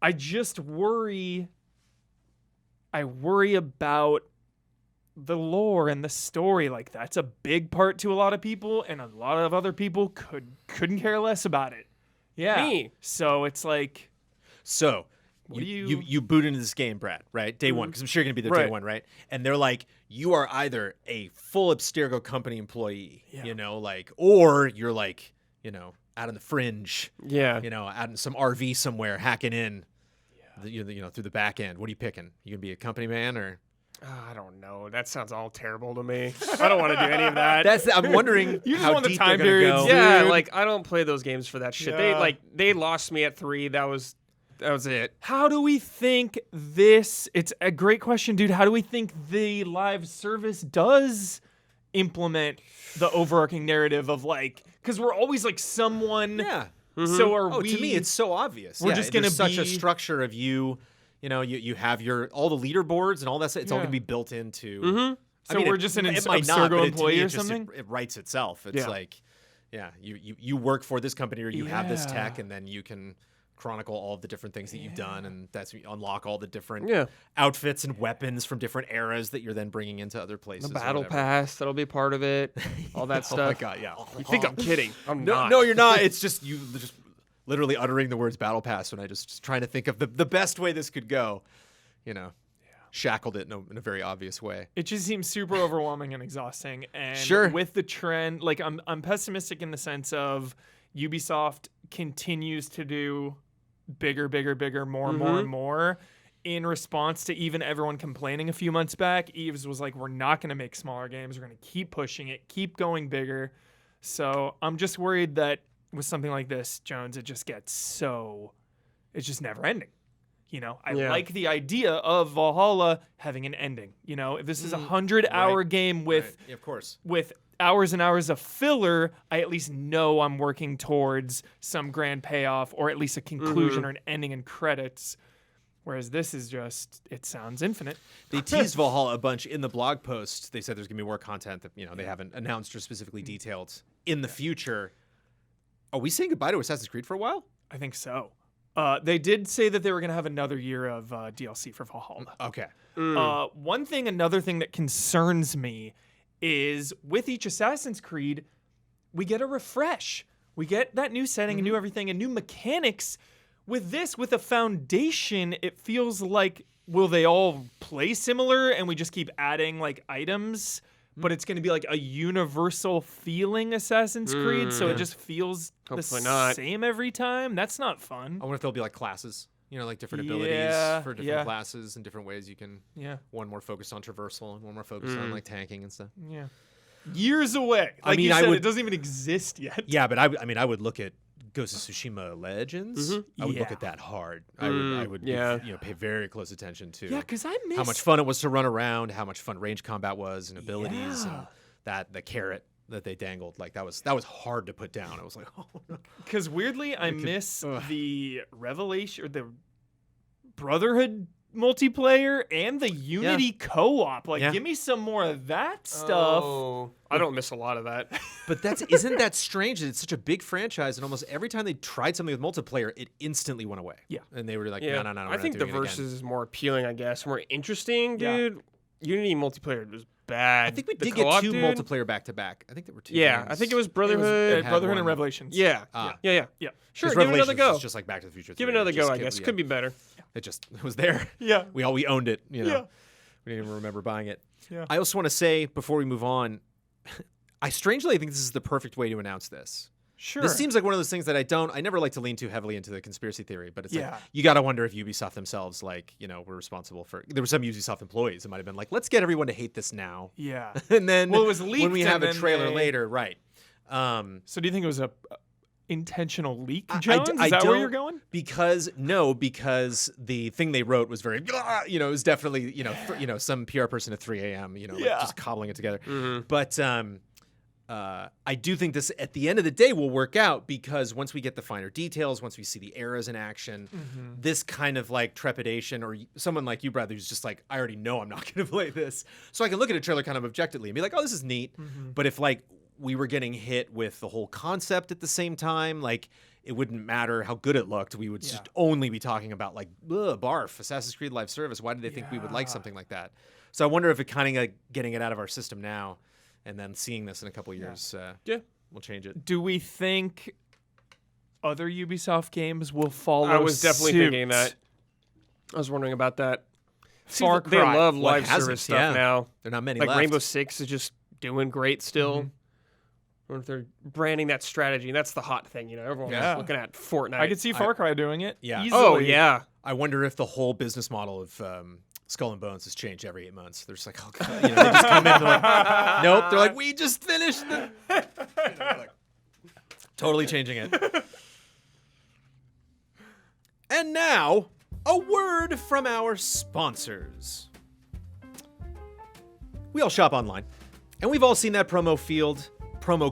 I just worry. I worry about the lore and the story. Like that's a big part to a lot of people, and a lot of other people couldn't care less about it. Yeah. Me. So it's like, So What do you boot into this game, Brad, right? Day one, because I'm sure you're gonna be there day Right. one, right? And they're like, you are either a full Abstergo company employee, Yeah. you know, like, or you're like, you know, out on the fringe, Yeah. you know, out in some RV somewhere hacking in, you know, through the back end. What are you picking? You gonna be a company man or? I don't know. That sounds all terrible to me. I don't want to do any of that. I'm wondering You just how want the deep time they're gonna periods, go. yeah, dude. like I don't play those games for that shit. Yeah. They lost me at 3. That was it. How do we think this? It's a great question, dude. How do we think the live service does implement the overarching narrative of like, because we're always like someone. Yeah. So are Oh, we? to me, it's so obvious. We're Yeah, just there's gonna such a be- structure of you. You know, you have all the leaderboards and all that stuff. It's all Yeah. going to be built into. So I mean, we're it- just an it might not, Abstergo but to me, employee it or just- something. It writes itself. It's Yeah. like, yeah, you work for this company or you have this Yeah. tech, and then you can chronicle all of the different things that you've done, and that's you unlock all the different Yeah. outfits and weapons from different eras that you're then bringing into other places. The or battle whatever. pass, that'll be part of it. All that Oh my stuff. god, yeah. You think I'm kidding? I'm No, not. no, you're not. It's just you just literally uttering the words battle pass when I just trying to think of the best way this could go. You know, shackled it in a very obvious way. It just seems super overwhelming and exhausting. And Sure. with the trend, like I'm pessimistic in the sense of Ubisoft continues to do bigger, more, more, and more. In response to even everyone complaining a few months back, Eves was like, we're not going to make smaller games. We're going to keep pushing it, keep going bigger. So I'm just worried that with something like this, Jones, it's just never ending. You know, I Yeah. like the idea of Valhalla having an ending. You know, if this is a 100-hour Right. game with Right. Yeah, of course. with hours and hours of filler, I at least know I'm working towards some grand payoff or at least a conclusion or an ending and credits. Whereas this is just, it sounds infinite. They teased Valhalla a bunch in the blog post. They said there's gonna be more content that they haven't announced or specifically detailed in the future. Are we saying goodbye to Assassin's Creed for a while? I think so. They did say that they were going to have another year of DLC for Valhalla. Okay. Another thing that concerns me is with each Assassin's Creed, we get a refresh. We get that new setting and new everything and new mechanics. With this, with a foundation, it feels like, will they all play similar and we just keep adding like items? But it's going to be like a universal feeling Assassin's Creed, so it just feels Hopefully the not. same every time. That's not fun. I wonder if there'll be like classes. Like different Yeah, abilities for different yeah. classes and different ways you can. Yeah, One more focused on traversal and one more focused on like tanking and stuff. yeah. Years away. Like I mean, you I said, would- it doesn't even exist yet. Yeah, but I would look at Ghost of Tsushima Legends. I would look Yeah. at that hard. I would yeah. pay very close attention to Yeah, because I miss how much fun it was to run around, how much fun range combat was and abilities and the carrot that they dangled. Like that was hard to put down. I was like, oh no. Because weirdly, I miss the Revelation or the Brotherhood multiplayer and the Unity co-op. Like, Yeah. give me some more of that stuff. Oh, I don't miss a lot of that. But isn't that strange? That it's such a big franchise, and almost every time they tried something with multiplayer, it instantly went away. Yeah. and they were like, Yeah, no, we're I not think the doing it again." versus is more appealing, I guess, more interesting, Yeah. dude. Unity multiplayer was bad. I think we The did get co-op, two dude, multiplayer back to back. I think there were two. Yeah, I games. think it was It was, Brotherhood. had Brotherhood one. and Revelations. Yeah. Ah. Yeah. Yeah. Sure, 'Cause give it another Revelations go. was just like Back to the Future. Give 3. it another It go, just I kept- guess. yeah. Could be better. It was there. Yeah. We owned it. Yeah. We didn't even remember buying it. Yeah. I also want to say before we move on, I strangely think this is the perfect way to announce this. Sure. This seems like one of those things that I never like to lean too heavily into the conspiracy theory, but it's Yeah. like, you got to wonder if Ubisoft themselves, were responsible for, there were some Ubisoft employees that might have been like, let's get everyone to hate this now. Yeah. And then Well, it was when leaked we and have a then trailer they- later, right. So do you think it was a intentional leak, I- Jones? I Is that where don't- you're going? Because the thing they wrote was very, it was definitely, some PR person at 3 a.m., Yeah. just cobbling it together. But I do think this, at the end of the day, will work out because once we get the finer details, once we see the eras in action, this kind of like trepidation, or someone like you, Bradley, who's just like, I already know I'm not going to play this. So I can look at a trailer kind of objectively and be like, oh, this is neat. But if like we were getting hit with the whole concept at the same time, like it wouldn't matter how good it looked. We would just only be talking about like, barf, Assassin's Creed Live Service. Why did they think we would like something like that? So I wonder if it kind of getting it out of our system now and then seeing this in a couple years will change it. Do we think other Ubisoft games will follow I was definitely suit? thinking that. I was wondering about that. Far They Cry. love What live hasn't? service stuff Yeah. now. There are not many Like left. Rainbow Six is just doing great still. I wonder if they're branding that strategy, and that's the hot thing, Everyone's Yeah. looking at Fortnite. I could see Far Cry doing it. Yeah. Easily. Oh yeah, I wonder if the whole business model of Skull and Bones has changed every 8 months. They're just like, oh god, they just come in and they're like, nope. They're like, we just finished the. Like, totally changing it. And now, a word from our sponsors. We all shop online, and we've all seen that promo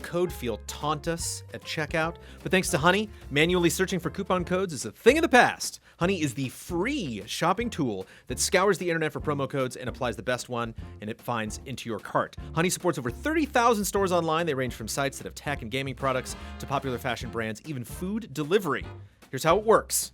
code field taunt us at checkout. But thanks to Honey, manually searching for coupon codes is a thing of the past. Honey is the free shopping tool that scours the internet for promo codes and applies the best one, and it finds into your cart. Honey supports over 30,000 stores online. They range from sites that have tech and gaming products to popular fashion brands, even food delivery. Here's how it works.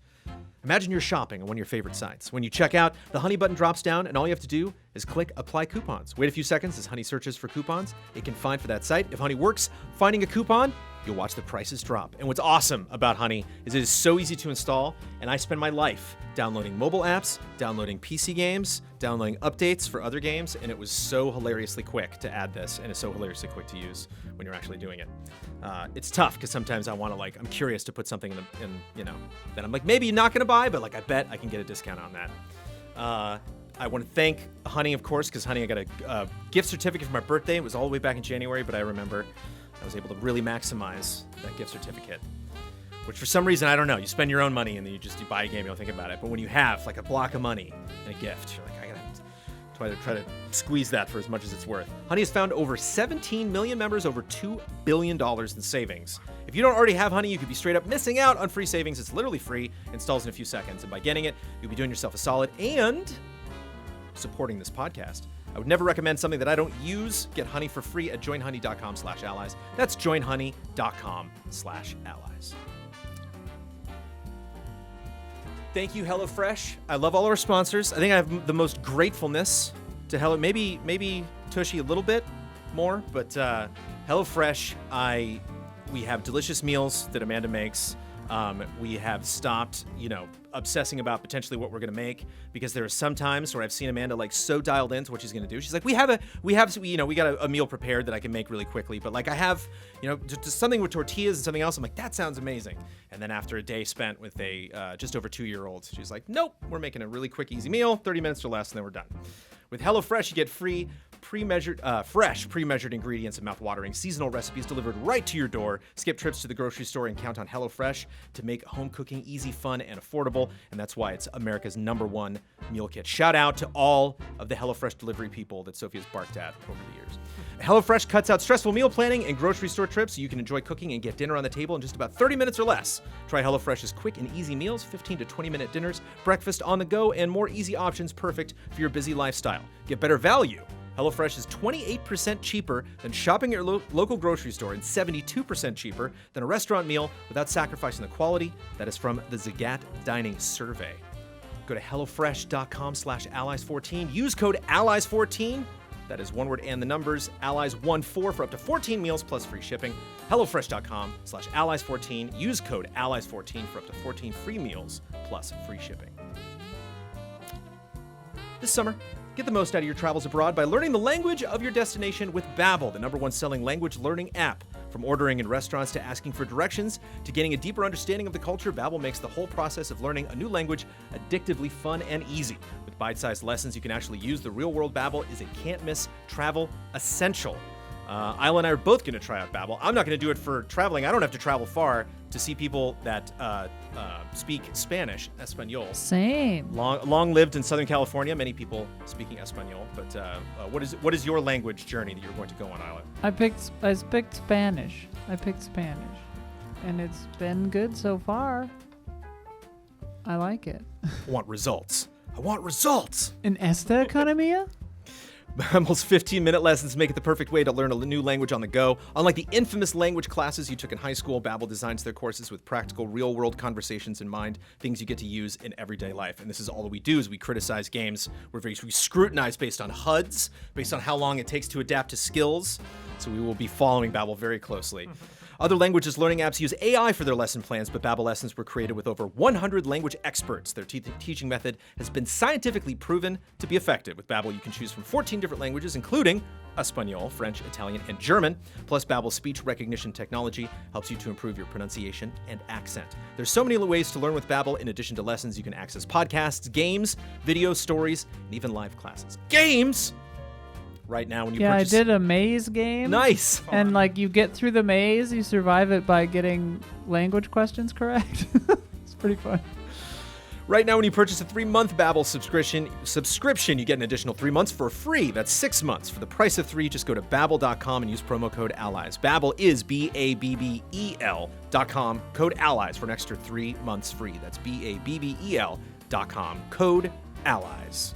Imagine you're shopping on one of your favorite sites. When you check out, the Honey button drops down, and all you have to do is click Apply Coupons. Wait a few seconds as Honey searches for coupons it can find for that site. If Honey works finding a coupon, you'll watch the prices drop. And what's awesome about Honey is it is so easy to install, and I spend my life downloading mobile apps, downloading PC games, downloading updates for other games, and it was so hilariously quick to add this, and it's so hilariously quick to use when you're actually doing it. It's tough because sometimes I want to I'm curious to put something in that I'm like maybe not gonna buy, but I bet I can get a discount on that. I want to thank Honey, of course, because Honey, I got a gift certificate for my birthday. It was all the way back in January, but I remember I was able to really maximize that gift certificate. Which for some reason, I don't know, you spend your own money and then you buy a game, you don't think about it. But when you have like a block of money and a gift, you're like, I gotta try to squeeze that for as much as it's worth. Honey has found over 17 million members, over $2 billion in savings. If you don't already have Honey, you could be straight up missing out on free savings. It's literally free, installs in a few seconds. And by getting it, you'll be doing yourself a solid and supporting this podcast. I would never recommend something that I don't use. Get Honey for free at joinhoney.com/allies. That's joinhoney.com/allies. Thank you, HelloFresh. I love all our sponsors. I think I have the most gratefulness to Hello. Maybe Tushy a little bit more, but HelloFresh. We have delicious meals that Amanda makes. We have stopped, obsessing about potentially what we're going to make, because there are some times where I've seen Amanda so dialed into what she's going to do. She's like, we got a meal prepared that I can make really quickly, but I have, just something with tortillas and something else. I'm like, that sounds amazing. And then after a day spent with a just over 2-year-old, she's like, nope, we're making a really quick, easy meal, 30 minutes or less, and then we're done. With HelloFresh, you get free fresh pre-measured ingredients and mouth-watering seasonal recipes delivered right to your door. Skip trips to the grocery store and count on HelloFresh to make home cooking easy, fun, and affordable. And that's why it's America's #1 meal kit. Shout out to all of the HelloFresh delivery people that Sophia's barked at over the years. HelloFresh cuts out stressful meal planning and grocery store trips so you can enjoy cooking and get dinner on the table in just about 30 minutes or less. Try HelloFresh's quick and easy meals, 15 to 20-minute dinners, breakfast on the go, and more easy options perfect for your busy lifestyle. Get better value. HelloFresh is 28% cheaper than shopping at your local grocery store and 72% cheaper than a restaurant meal without sacrificing the quality. That is from the Zagat Dining Survey. Go to HelloFresh.com/allies14. Use code allies14. That is one word and the numbers, allies14 for up to 14 meals plus free shipping. HelloFresh.com/allies14. Use code allies14 for up to 14 free meals plus free shipping. This summer, get the most out of your travels abroad by learning the language of your destination with Babbel, the #1 selling language learning app. From ordering in restaurants to asking for directions to getting a deeper understanding of the culture, Babbel makes the whole process of learning a new language addictively fun and easy. With bite-sized lessons you can actually use, the real-world Babbel is a can't-miss travel essential. Isla and I are both going to try out Babbel. I'm not going to do it for traveling. I don't have to travel far to see people that speak Spanish, Espanol. Same. Long lived in Southern California, many people speaking Espanol. But what is your language journey that you're going to go on, Isla? I picked Spanish. And it's been good so far. I like it. I want results. In esta economia? Babbel's 15-minute lessons make it the perfect way to learn a new language on the go. Unlike the infamous language classes you took in high school, Babbel designs their courses with practical, real-world conversations in mind, things you get to use in everyday life. And this is all that we do, is we criticize games. We scrutinize based on HUDs, based on how long it takes to adapt to skills. So we will be following Babbel very closely. Other languages learning apps use AI for their lesson plans, but Babbel lessons were created with over 100 language experts. Their teaching method has been scientifically proven to be effective. With Babbel, you can choose from 14 different languages, including Espanol, French, Italian, and German. Plus, Babbel's speech recognition technology helps you to improve your pronunciation and accent. There's so many ways to learn with Babbel. In addition to lessons, you can access podcasts, games, video stories, and even live classes. Games! Right now, when you Yeah, purchase... I did a maze game. Nice! And like you get through the maze, you survive it by getting language questions correct. It's pretty fun. Right now, when you purchase a 3-month Babbel subscription, you get an additional 3 months for free. That's 6 months. For the price of 3, just go to Babbel.com and use promo code ALLIES. Babbel is BABBEL.com, code ALLIES for an extra 3 months free. That's BABBEL.com, code ALLIES.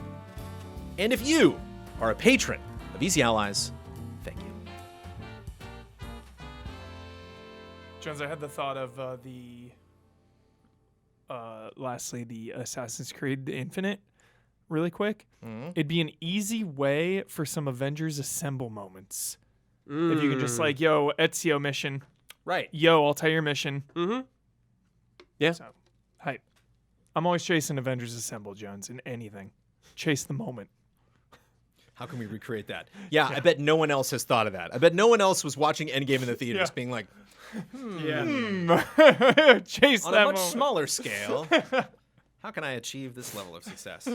And if you are a patron of Easy Allies, thank you. Jones, I had the thought of lastly, the Assassin's Creed Infinite, really quick. It'd be an easy way for some Avengers Assemble moments. If you could just like, yo, Ezio mission. Right. Yo, Altair mission. Yeah. So, hype. I'm always chasing Avengers Assemble, Jones, in anything. Chase the moment. How can we recreate that? Yeah, I bet no one else has thought of that. I bet no one else was watching Endgame in the theaters being like, Chase on that a much moment. smaller scale, how can I achieve this level of success?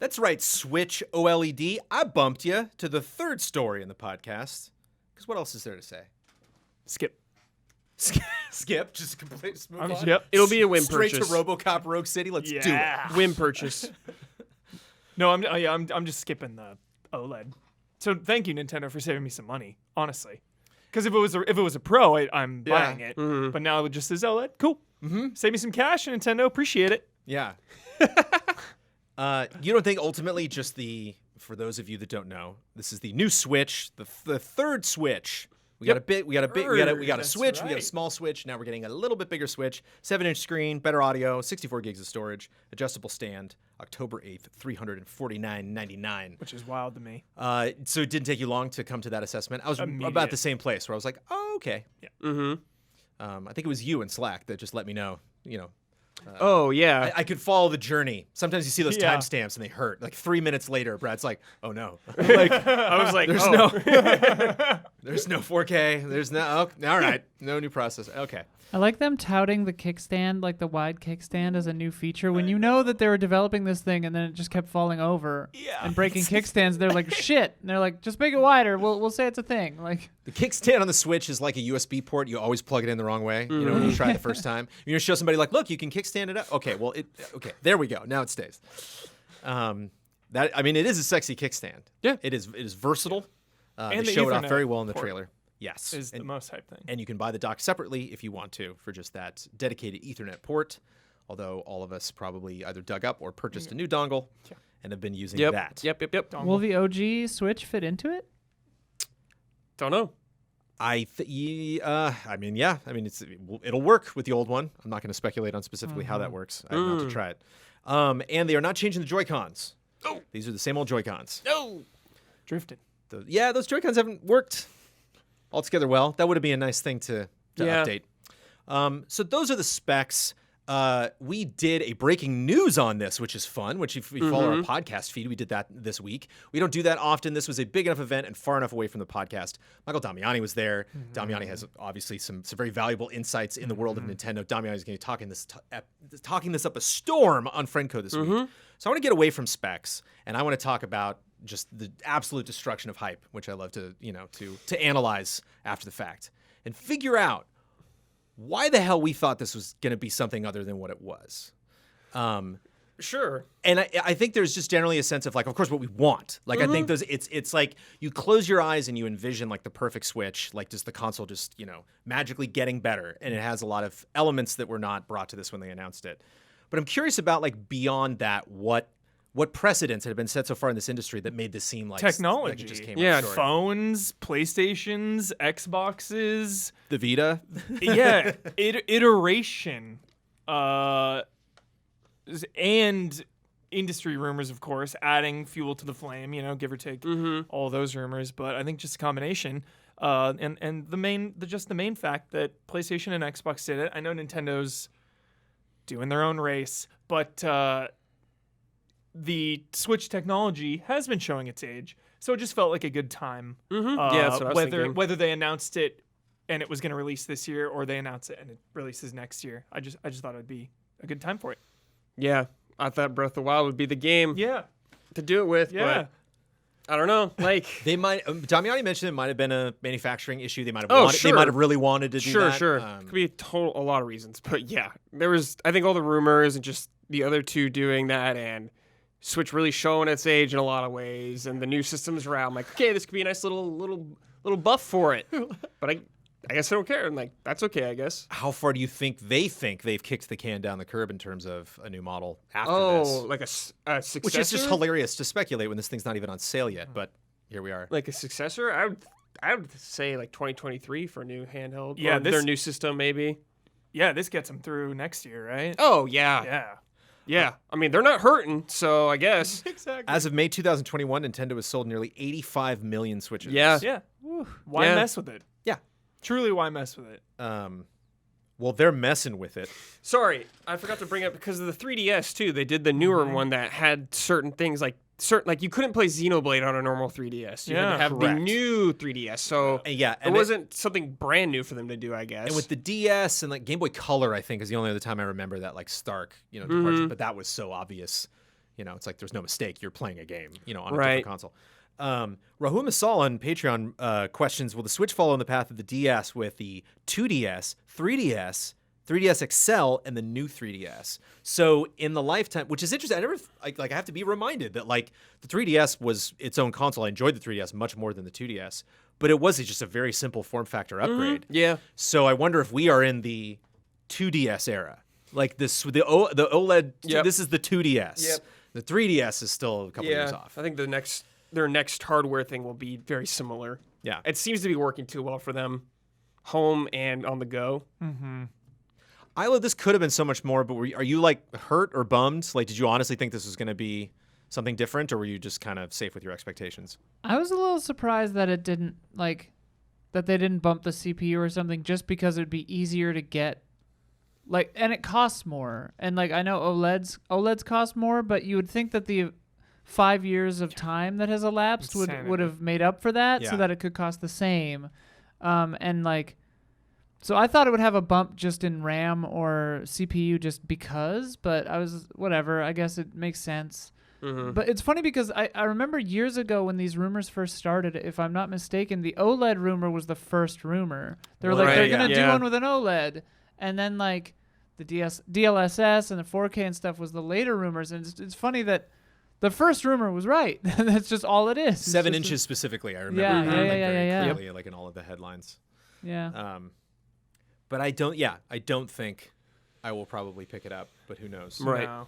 That's right, Switch OLED. I bumped you to the third story in the podcast. Because what else is there to say? Skip. Skip, just complete move on. Yep. It'll be a whim Straight purchase. to RoboCop Rogue City. Let's do it. Whim purchase. No, I'm just skipping the OLED. So thank you, Nintendo, for saving me some money. Honestly, because if it was a Pro, I'm buying it. But now it just is OLED. Cool. Save me some cash, Nintendo. Appreciate it. Yeah. You don't think ultimately just for those of you that don't know, this is the new Switch, the third Switch. We got a Switch, we got a small Switch. Now we're getting a little bit bigger Switch, 7-inch screen, better audio, 64 gigs of storage, adjustable stand, October 8th, $349.99. Which is wild to me. So it didn't take you long to come to that assessment. I was about the same place where I was like, oh, okay. Yeah. I think it was you in Slack that just let me know, Oh, yeah. I could follow the journey. Sometimes you see those Yeah. timestamps and they hurt. Like 3 minutes later, Brad's like, "Oh no!" I was like, There's there's no 4K. There's no. Oh, all right, no new process. Okay. I like them touting the kickstand, like the wide kickstand, as a new feature. When you know that they were developing this thing and then it just kept falling over and breaking kickstands, they're like, shit. And they're like, just make it wider. We'll say it's a thing. Like The kickstand on the Switch is like a USB port. You always plug it in the wrong way. You know, when you try it the first time, you show somebody like, "Look, you can kickstand it up." Okay, well, okay, there we go. Now it stays. It is a sexy kickstand. Yeah. It is versatile. And they the show it off Ethernet very well in the port trailer. Yes, is the most hype thing. and you can buy the dock separately if you want to for just that dedicated Ethernet port. Although all of us probably either dug up or purchased a new dongle and have been using that. Yep. will the OG Switch fit into it? Don't know. It'll work with the old one. I'm not going to speculate on specifically how that works. I have not to try it. And they are not changing the Joy-Cons. Oh. These are the same old Joy-Cons. No. Drifted. Those Joy-Cons haven't worked altogether well. That would be a nice thing to update. So those are the specs. We did a breaking news on this, which is fun, which if you follow our podcast feed, we did that this week. We don't do that often. This was a big enough event and far enough away from the podcast. Michael Damiani was there. Damiani has obviously some very valuable insights in the world of Nintendo. Damiani is going to be talking this up a storm on Friendco this week. So I want to get away from specs, and I want to talk about just the absolute destruction of hype, which I love to analyze after the fact and figure out why the hell we thought this was going to be something other than what it was. Sure. And I think there's just generally a sense of, like, of course, what we want. Like, I think it's like you close your eyes and you envision, like, the perfect Switch, like, just the console just, magically getting better. And it has a lot of elements that were not brought to this when they announced it. But I'm curious about, like, beyond that, what precedents had been set so far in this industry that made this seem like Technology. like it just came Yeah, up short. Phones, PlayStations, Xboxes. The Vita. Yeah, iteration. And industry rumors, of course, adding fuel to the flame, give or take all those rumors. But I think just a combination. And the main fact that PlayStation and Xbox did it. I know Nintendo's doing their own race, but the Switch technology has been showing its age, so it just felt like a good time. Yeah, that's what I was thinking. Whether they announced it and it was going to release this year, or they announce it and it releases next year, I just thought it'd be a good time for it. Yeah, I thought Breath of the Wild would be the game to do it with, but I don't know. Like They might. Damiani mentioned it might have been a manufacturing issue. They might have. Sure. They might have really wanted to do that. Sure. Could be a lot of reasons, but yeah, there was. I think all the rumors and just the other two doing that, and Switch really showing its age in a lot of ways, and the new systems around. I'm like, okay, this could be a nice little buff for it, but I guess I don't care. And like, that's okay, I guess. How far do you think they've kicked the can down the curb in terms of a new model after this? Like a successor? Which is just hilarious to speculate when this thing's not even on sale yet, but here we are. Like a successor? I would say like 2023 for a new handheld. Yeah, or their new system maybe. Yeah, this gets them through next year, right? Oh, yeah. Yeah. I mean, they're not hurting, so I guess. Exactly. As of May 2021, Nintendo has sold nearly 85 million Switches. Yeah. Yeah. Why mess with it? Yeah. Truly, why mess with it? Well, they're messing with it. Sorry, I forgot to bring up because of the 3DS too. They did the newer one that had certain things like you couldn't play Xenoblade on a normal 3DS. You had to have correct. the new 3DS. So And it wasn't something brand new for them to do, I guess. And with the DS and like Game Boy Color, I think is the only other time I remember that like stark, departure. But that was so obvious. It's like there's no mistake. You're playing a game, on a different console. Rahul Masal on Patreon questions, will the Switch follow in the path of the DS with the 2DS, 3DS, 3DS XL, and the new 3DS? So in the lifetime, which is interesting, I have to be reminded that like the 3DS was its own console. I enjoyed the 3DS much more than the 2DS, but it was just a very simple form factor upgrade. Yeah. So I wonder if we are in the 2DS era, like this, the OLED. Yep. This is the 2DS. Yep. The 3DS is still a couple years off. I think their next hardware thing will be very similar. Yeah. It seems to be working too well for them, home and on the go. Isla, this could have been so much more, but are you like hurt or bummed? Like, did you honestly think this was going to be something different, or were you just kind of safe with your expectations? I was a little surprised that it didn't that they didn't bump the CPU or something, just because it'd be easier to get. And it costs more, and like I know OLEDs cost more, but you would think that the 5 years of time that has elapsed would have made up for that, so that it could cost the same. So I thought it would have a bump just in RAM or CPU just because, but I was whatever. I guess it makes sense. But it's funny because I remember years ago when these rumors first started, if I'm not mistaken, the OLED rumor was the first rumor. They were like, they're going to do one with an OLED. And then like the DLSS and the 4K and stuff was the later rumors. And it's funny that the first rumor was right. That's just all it is. 7 inches specifically, I remember. Yeah. Clearly, like in all of the headlines. Yeah. But I don't think I will probably pick it up, but who knows? Right. No.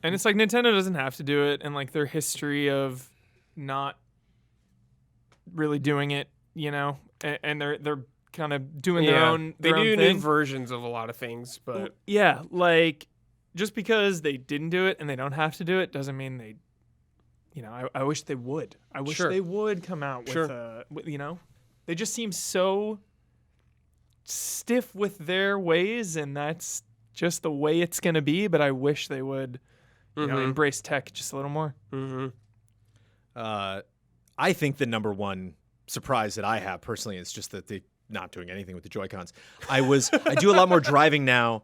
And it's like Nintendo doesn't have to do it, and like their history of not really doing it, and they're kind of doing their own. They do own new thing. versions of a lot of things, but Yeah, like just because they didn't do it and they don't have to do it doesn't mean they. I wish they would. I wish Sure. they would come out with they just seem so stiff with their ways, and that's just the way it's going to be, but I wish they would embrace tech just a little more. I think the number one surprise that I have personally is just that they're not doing anything with the Joy-Cons. I do a lot more driving now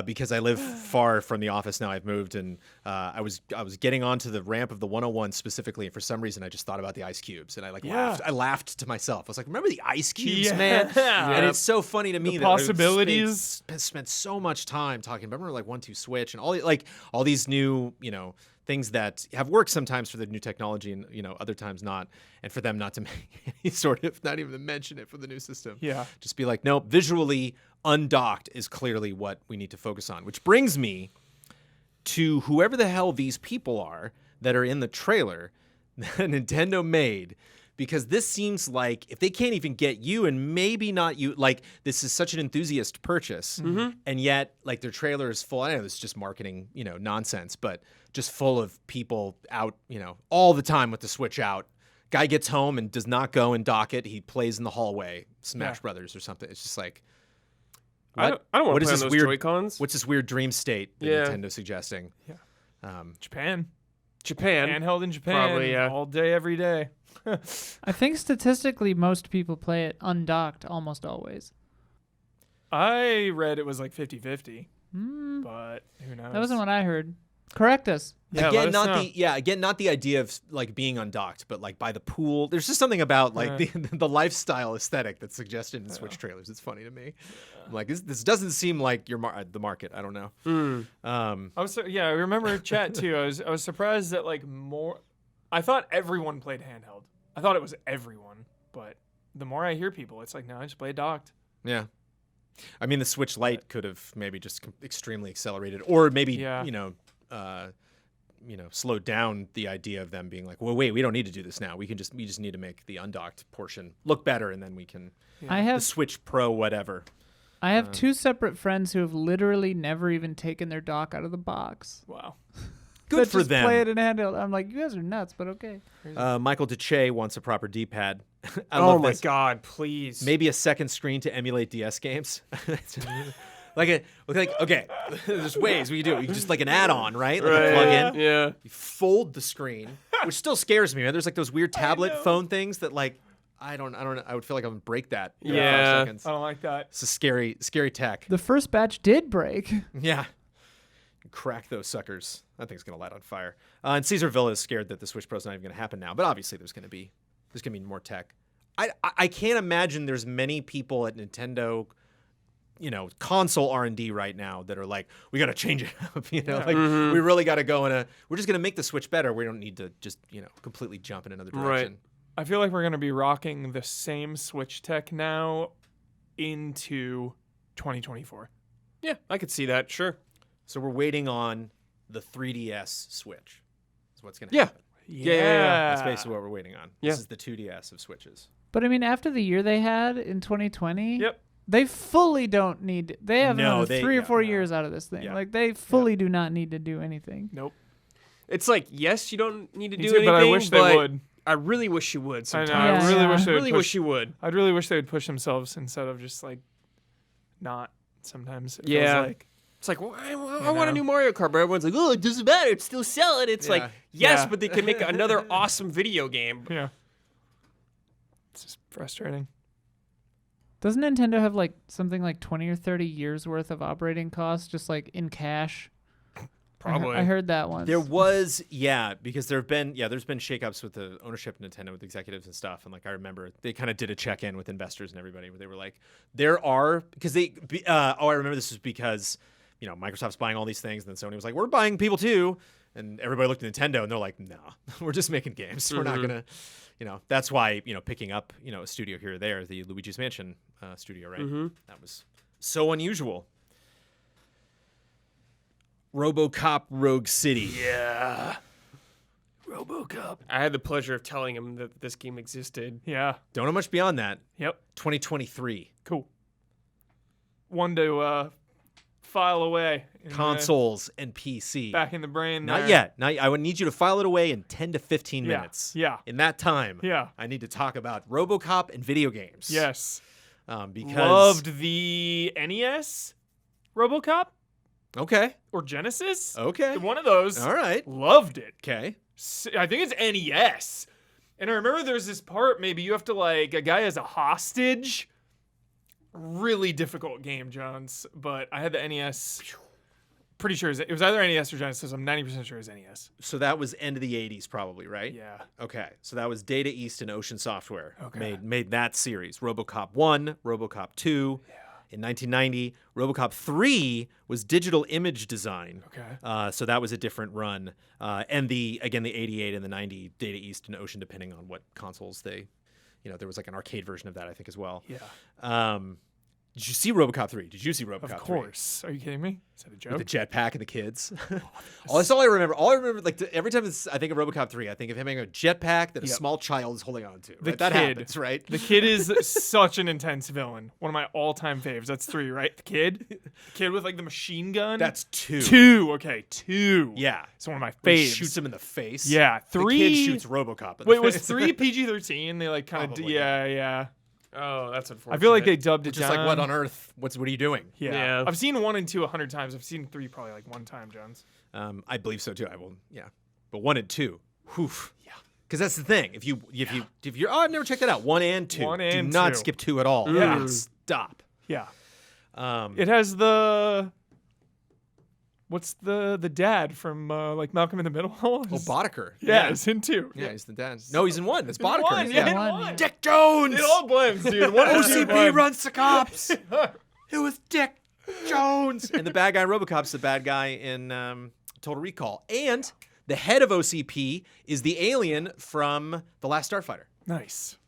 because I live far from the office now. I've moved, and I was getting onto the ramp of the 101 specifically, and for some reason I just thought about the ice cubes, and I laughed to myself. I was like, remember the ice cubes, man? And it's so funny to me that possibilities. I spent so much time talking. Remember like 1-2 Switch and all these new things that have worked sometimes for the new technology and other times not, and for them not to make any sort of, not even to mention it for the new system. Yeah. Just be like, no, visually undocked is clearly what we need to focus on, which brings me to whoever the hell these people are that are in the trailer that Nintendo made, because this seems like if they can't even get you, and maybe not you, like this is such an enthusiast purchase, and yet like their trailer is full. I know this is just marketing, nonsense, but just full of people out, all the time with the Switch out, Guy gets home and does not go and dock it. He plays in the hallway, Smash Brothers or something. It's just like, I don't want what to is play on this those weird? Joy-Cons. What's this weird dream state that Yeah. Nintendo's suggesting? Yeah. Japan. Japan. Handheld in Japan. Probably, yeah. All day, every day. I think statistically most people play it undocked almost always. I read it was like 50-50, but who knows? That wasn't what I heard. Correct us. Yeah, let again, us not know. not the idea of like being undocked, but like by the pool. There's just something about like the lifestyle aesthetic that's suggested in Switch trailers. It's funny to me. I'm like, this doesn't seem like the market. I don't know. I remember chat too. I was surprised that like more. I thought everyone played handheld. I thought it was everyone, but the more I hear people, it's like, no, I just play docked. Yeah. I mean, the Switch Lite could have maybe just extremely accelerated, or maybe slowed down the idea of them being like, well, wait, we don't need to do this now. We just need to make the undocked portion look better, and then we can the Switch Pro whatever. I have two separate friends who have literally never even taken their dock out of the box. Wow. Good That for just them. Play it in handheld. I'm like, you guys are nuts, but okay. Michael DeChe wants a proper D-pad. I Oh love my this. God, please. Maybe a second screen to emulate DS games. Okay, there's ways we can do it. You can just like an add-on, right? Like a plug-in. Yeah. You fold the screen, which still scares me, man. There's like those weird tablet phone things that like I don't know. I would feel like I would break that in 5 Yeah. seconds. I don't like that. It's a scary tech. The first batch did break. Yeah. Crack those suckers. That thing's gonna light on fire. And Caesar Villa is scared that the Switch Pro is not even gonna happen now, but obviously there's gonna be more tech. I can't imagine there's many people at Nintendo, console R&D right now that are like, we got to change it up, we really got to go we're just going to make the Switch better. We don't need to just, completely jump in another direction. Right. I feel like we're going to be rocking the same Switch tech now into 2024. Yeah, I could see that. Sure. So we're waiting on the 3DS Switch. That's what's going to Yeah. happen. Yeah. That's basically what we're waiting on. Yeah. This is the 2DS of Switches. But I mean, after the year they had in 2020, Yep. they fully don't need. They have No, another 3 or 4 years out of this thing. Yeah. Like they fully do not need to do anything. Nope. It's like, yes, you don't need to Me do too, anything, but I wish they would. I really wish you would I know. sometimes. I Yeah, really yeah. wish they would. really push, wish you would. I'd really wish they would push themselves instead of just like not. Sometimes. It Yeah. Feels like, It's like, well, I want a new Mario Kart, but everyone's like, oh, it doesn't matter. It's still selling. It's like, yes, Yeah. but they can make another awesome video game. yeah. It's just frustrating. Doesn't Nintendo have like something like 20 or 30 years worth of operating costs just like in cash? Probably. I heard that once. There was, because there's been shakeups with the ownership of Nintendo with executives and stuff. And like, I remember they kind of did a check-in with investors and everybody where they were like, I remember this was because, Microsoft's buying all these things. And then Sony was like, we're buying people too. And everybody looked at Nintendo and they're like, no, we're just making games. We're not going to, that's why, picking up, a studio here or there, the Luigi's Mansion studio, right? That was so unusual. RoboCop Rogue City. Yeah. RoboCop. I had the pleasure of telling him that this game existed. Yeah. Don't know much beyond that. Yep. 2023. Cool. One to file away. Consoles and PC. Back in the brain. Not there. yet. I would need you to file it away in 10 to 15 Yeah. minutes. Yeah. In that time, Yeah. I need to talk about RoboCop and video games. Yes. Because Loved the NES RoboCop Okay. or Genesis. Okay. One of those. All right. Loved it. Okay. I think it's NES. And I remember there's this part, maybe you have to like, a guy as a hostage. Really difficult game, Jones. But I had the NES. Pretty sure it was either NES or Genesis. I'm 90% sure it was NES. So that was end of the 80s probably, right? Yeah. Okay. So that was Data East and Ocean Software. Okay. Made that series. RoboCop 1, RoboCop 2. Yeah. In 1990, RoboCop 3 was Digital Image Design. Okay. So that was a different run. And the 88 and the 90 Data East and Ocean, depending on what consoles they, there was like an arcade version of that, I think, as well. Yeah. Did you see RoboCop 3? Did you see RoboCop 3? Of course. Are you kidding me? Is that a joke? With the jetpack and the kids. That's all I remember. All I remember, like every time I think of RoboCop 3, I think of him having a jetpack that a small child is holding on to. Right? That happens, right? The kid is such an intense villain. One of my all-time faves. That's 3, right? The kid with like the machine gun. That's 2. 2. Okay, 2. Yeah, it's one of my He faves. shoots him in the face. Yeah, 3. The kid shoots RoboCop. In the Wait, was face. 3 PG-13? They like kind of Probably, yeah. Oh, that's unfortunate. I feel like they dubbed it Just down. like, what on earth? What are you doing? Yeah. Yeah. I've seen 1 and 2 100 times. I've seen 3 probably like 1 time, Jones. I believe so too. I will. Yeah, but 1 and 2. Whew. Yeah. Because that's the thing. If you're I've never checked that out. 1 and 2. 1 and Do not 2. skip 2 at all. Yeah. Stop. Yeah. Um, It has the what's the dad from like Malcolm in the Middle? Boddicker. Yeah, it's in 2. Yeah, he's the dad. No, he's in 1. That's In Boddicker. 1, yeah. in One, 1. yeah. Dick Jones. It all blends, dude. One and two OCP blend. runs the cops. It was Dick Jones. And the bad guy in RoboCop's the bad guy in Total Recall. And the head of OCP is the alien from The Last Starfighter. Nice.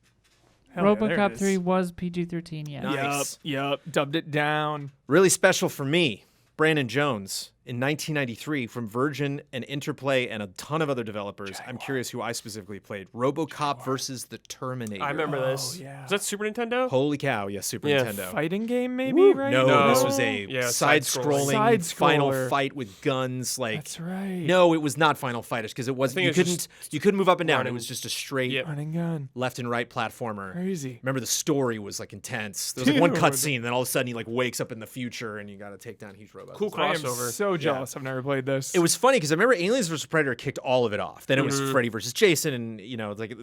Hell yeah, there it RoboCop is. 3 was PG-13, yeah. Nice. Yup. Dubbed it down. Really special for me, Brandon Jones, in 1993 from Virgin and Interplay and a ton of other developers. I'm curious who I specifically played. RoboCop versus the Terminator. I remember this. yeah. Was that Super Nintendo? Holy cow, yes, Super Yeah. Nintendo. Fighting game, maybe, Woo. right? No, this No. was a Yeah, side-scrolling side-scroller. final fight with guns. Like, That's right. no, it was not Final Fighters because it wasn't. think You it was couldn't. just You couldn't move up and down. It running. was just a straight Yep. Running gun. left and right platformer. Crazy. Remember the story was like intense. There was like one Dude. cutscene, then all of a sudden he like wakes up in the future and you got to take down huge robots. Cool I am crossover. so jealous. I've never played this. It was funny because I remember Aliens vs Predator kicked all of it off. Then it was Mm-hmm. Freddy versus Jason, and like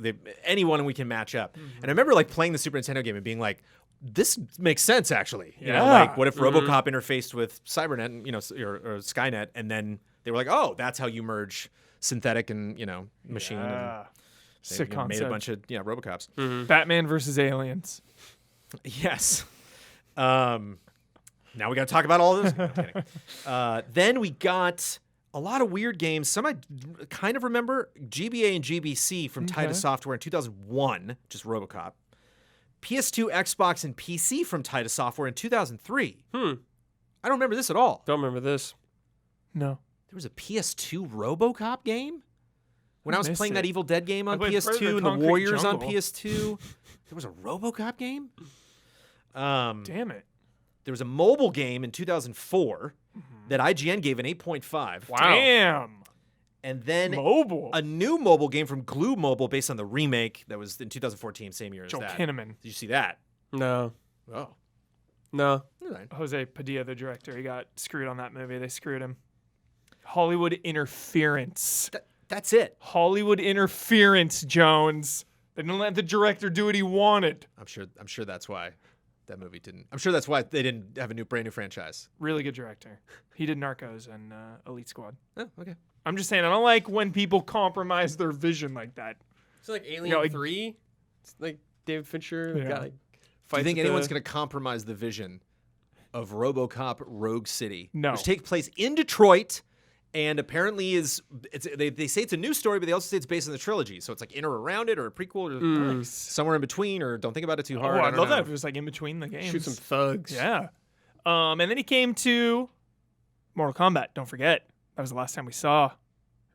anyone we can match up. And I remember like playing the Super Nintendo game and being like, "This makes sense, actually." You know, Yeah. like what if RoboCop interfaced with Cybernet, and, or Skynet, and then they were like, "Oh, that's how you merge synthetic and machine." And Yeah. they, Sick concept. made a bunch of RoboCops. Batman versus aliens. Yes. Now we got to talk about all of this. I'm kidding. Then we got a lot of weird games. Some I kind of remember. GBA and GBC from Taita Software in 2001, just RoboCop. PS2, Xbox, and PC from Taita Software in 2003. I don't remember this at all. Don't remember this. No. There was a PS2 RoboCop game? When I was missed playing it. that Evil Dead game on played PS2 Predator and the Concrete Warriors Jungle. on PS2, there was a RoboCop game? Damn it. There was a mobile game in 2004 that IGN gave an 8.5. Wow. Damn. And then Mobile. a new mobile game from Glue Mobile based on the remake that was in 2014, same year as Joel that. Kinnaman. Did you see that? No. Oh. No. Jose Padilla, the director, he got screwed on that movie. They screwed him. Hollywood interference. That's it. Hollywood interference, Jones. They didn't let the director do what he wanted. I'm sure that's why that movie didn't. I'm sure that's why they didn't have a brand new franchise. Really good director. He did Narcos and Elite Squad. Oh, okay. I'm just saying, I don't like when people compromise their vision like that. It's like Alien know, like- 3. It's like David Fincher. Yeah. Got, like, Do you think fights with anyone's the- going to compromise the vision of RoboCop Rogue City? No. Which takes place in Detroit and apparently they say it's a new story, but they also say it's based on the trilogy. So it's like in or around it or a prequel or somewhere in between, or don't think about it too hard. Oh, I I'd don't love know. that if it was like in between the games. Shoot some thugs. Yeah. And then he came to Mortal Kombat. Don't forget, that was the last time we saw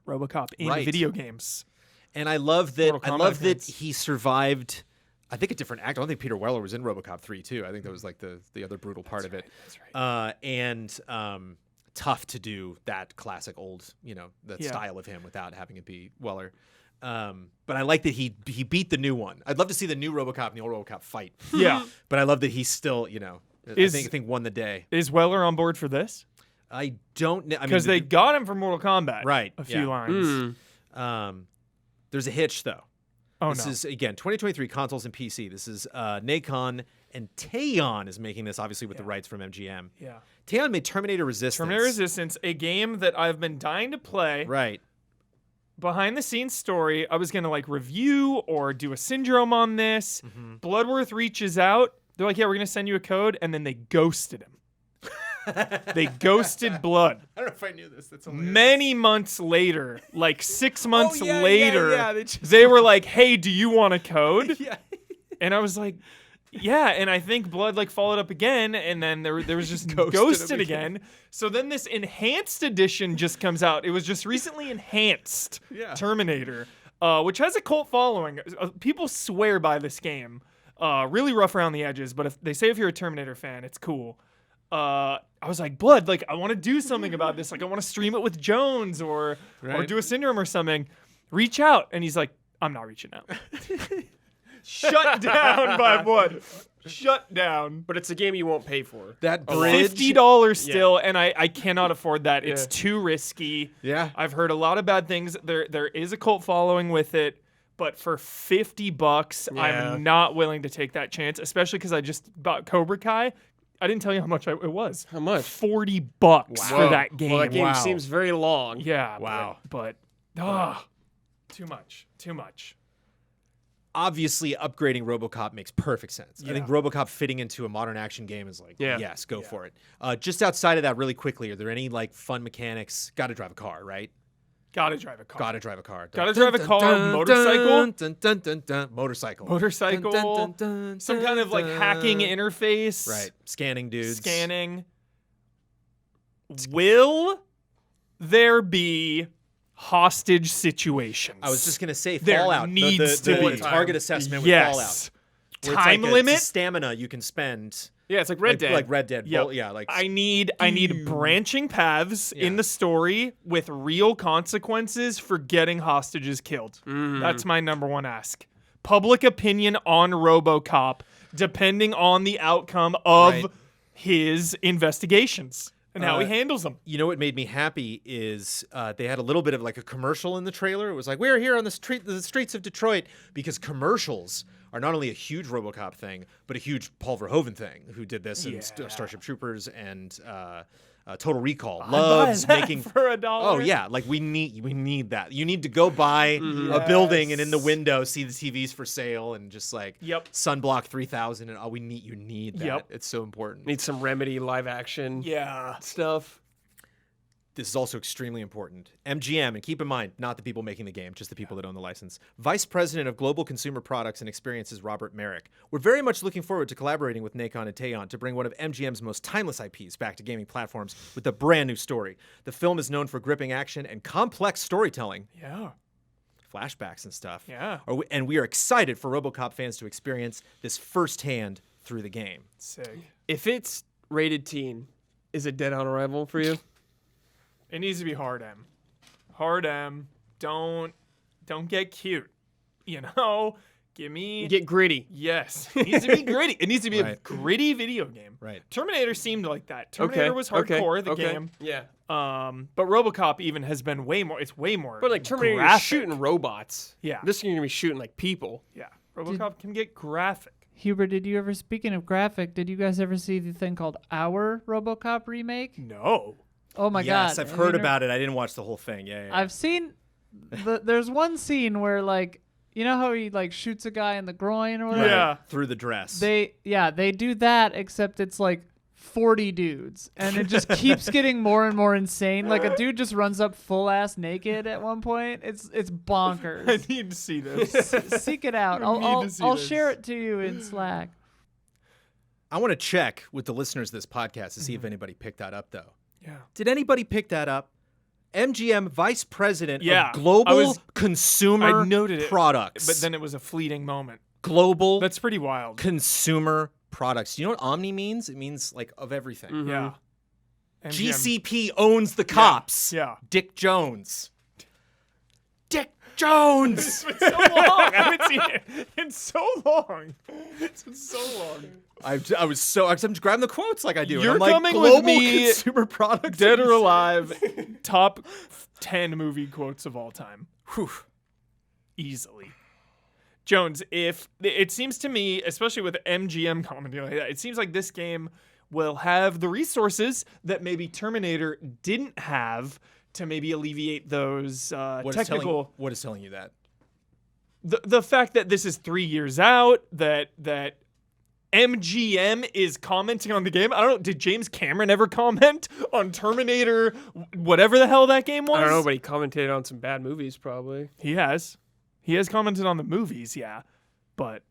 RoboCop in Right. video games. And I love that. Mortal I Kombat love that fans. he survived. I think a different actor. I don't think Peter Weller was in RoboCop 3 too. I think that was like the other brutal part of it. That's right. And tough to do that classic old, that Yeah. style of him without having it be Weller. But I like that he beat the new one. I'd love to see the new RoboCop and the old RoboCop fight. Yeah. But I love that he's still, I think won the day. Is Weller on board for this? I don't know. Because they got him for Mortal Kombat. Right, A few yeah. lines. There's a hitch though. Oh, This no. is, again, 2023 consoles and PC. This is Nacon, and Teon is making this, obviously, with the rights from MGM. Yeah. Teon made Terminator Resistance. Terminator Resistance, a game that I've been dying to play. Right. Behind the scenes story, I was going to like review or do a syndrome on this. Bloodworth reaches out. They're like, yeah, we're going to send you a code. And then they ghosted him. They ghosted Blood. I don't know if I knew this. That's hilarious. Many months later, like 6 months yeah, later, yeah, they were like, hey, do you want a code? Yeah. And I was like, Yeah, and I think Blood like followed up again, and then there was just Ghosted again. So then this enhanced edition just comes out. It was just recently enhanced Terminator, which has a cult following. People swear by this game. Really rough around the edges, but if they say if you're a Terminator fan, it's cool. I was like, Blood, like I want to do something about this. Like I want to stream it with Jones or do a Syndrome or something. Reach out, and he's like, I'm not reaching out. Shut down by Blood. Shut down. But it's a game you won't pay for. That bridge. $50 still, and I cannot afford that. It's too risky. Yeah. I've heard a lot of bad things. There is a cult following with it, but for $50, I'm not willing to take that chance, especially because I just bought Cobra Kai. I didn't tell you how much it was. How much? $40 for that game. Well, that game seems very long. Yeah. Wow. But too much. Too much. Obviously, upgrading RoboCop makes perfect sense. I think RoboCop fitting into a modern action game is like, yes, go for it. Just outside of that, really quickly, are there any like fun mechanics? Got to drive a car, right? Gotta drive a car. Gotta drive a car. Gotta drive a car. Motorcycle. Motorcycle. Motorcycle. Some kind of like hacking interface. Right. Scanning dudes. Scanning. Will there be hostage situations? I was just gonna say There Fallout. needs the to be. target assessment with Fallout. Yes. Where it's Time like limit. it's stamina you can spend. Yeah, it's like Red Dead. Like Red Dead. Yep. Yeah. Like I need branching paths in the story with real consequences for getting hostages killed. That's my number one ask. Public opinion on RoboCop, depending on the outcome of his investigations and how he handles them. You know what made me happy is they had a little bit of like a commercial in the trailer. It was like, we're here on the streets of Detroit, because commercials are not only a huge RoboCop thing, but a huge Paul Verhoeven thing, who did this in Starship Troopers and Total Recall. Loves making for $1. Oh yeah, like we need that. You need to go by a building and in the window see the TVs for sale and just like Sunblock 3000 and you need that. It's so important. Need some Remedy live action stuff. This is also extremely important. MGM, and keep in mind, not the people making the game, just the people that own the license. Vice President of Global Consumer Products and Experiences, Robert Merrick. We're very much looking forward to collaborating with Nacon and Teon to bring one of MGM's most timeless IPs back to gaming platforms with a brand new story. The film is known for gripping action and complex storytelling. Yeah. Flashbacks and stuff. Yeah. And we are excited for RoboCop fans to experience this firsthand through the game. Sick. If it's rated teen, is it Dead on Arrival for you? It needs to be hard M. Hard M. Don't get cute. You know? Get gritty. Yes. It needs to be gritty. It needs to be a gritty video game. Right. Terminator seemed like that. Terminator was hardcore, the game. Yeah. But RoboCop even has been way more. It's way more. But like Terminator, you're graphic. shooting robots. Yeah. This game you're gonna be shooting like people. Yeah. RoboCop can get graphic. Hubert, speaking of graphic, did you guys ever see the thing called Our RoboCop remake? No. Oh my god. Yes, I've heard about it. I didn't watch the whole thing. Yeah. I've seen there's one scene where like, you know how he like shoots a guy in the groin or whatever? Yeah. Through the dress. They do that, except it's like 40 dudes, and it just keeps getting more and more insane. Like a dude just runs up full ass naked at one point. It's bonkers. I need to see this. Seek it out. I'll share it to you in Slack. I want to check with the listeners of this podcast to see if anybody picked that up, though. Yeah. Did anybody pick that up? MGM Vice President of Consumer I noted it, Products. but then it was a fleeting moment. Global That's pretty wild. Consumer Products. Do you know what Omni means? It means like of everything. Yeah. MGM. GCP owns the cops. Yeah. Dick Jones. Dick Jones! It's been so long. I haven't seen it in so long. It's been so long. I'm grabbing the quotes like I do. You're and I'm like, coming Global with me, Consumer Products. Dead or Alive, top 10 movie quotes of all time. Whew. Easily. Jones, if it seems to me, especially with MGM commenting like that, it seems like this game will have the resources that maybe Terminator didn't have to maybe alleviate those technical. What is telling you that? The fact that this is 3 years out, that MGM is commenting on the game. I don't know. Did James Cameron ever comment on Terminator, whatever the hell that game was? I don't know, but he commented on some bad movies probably. He has. He has commented on the movies, yeah. But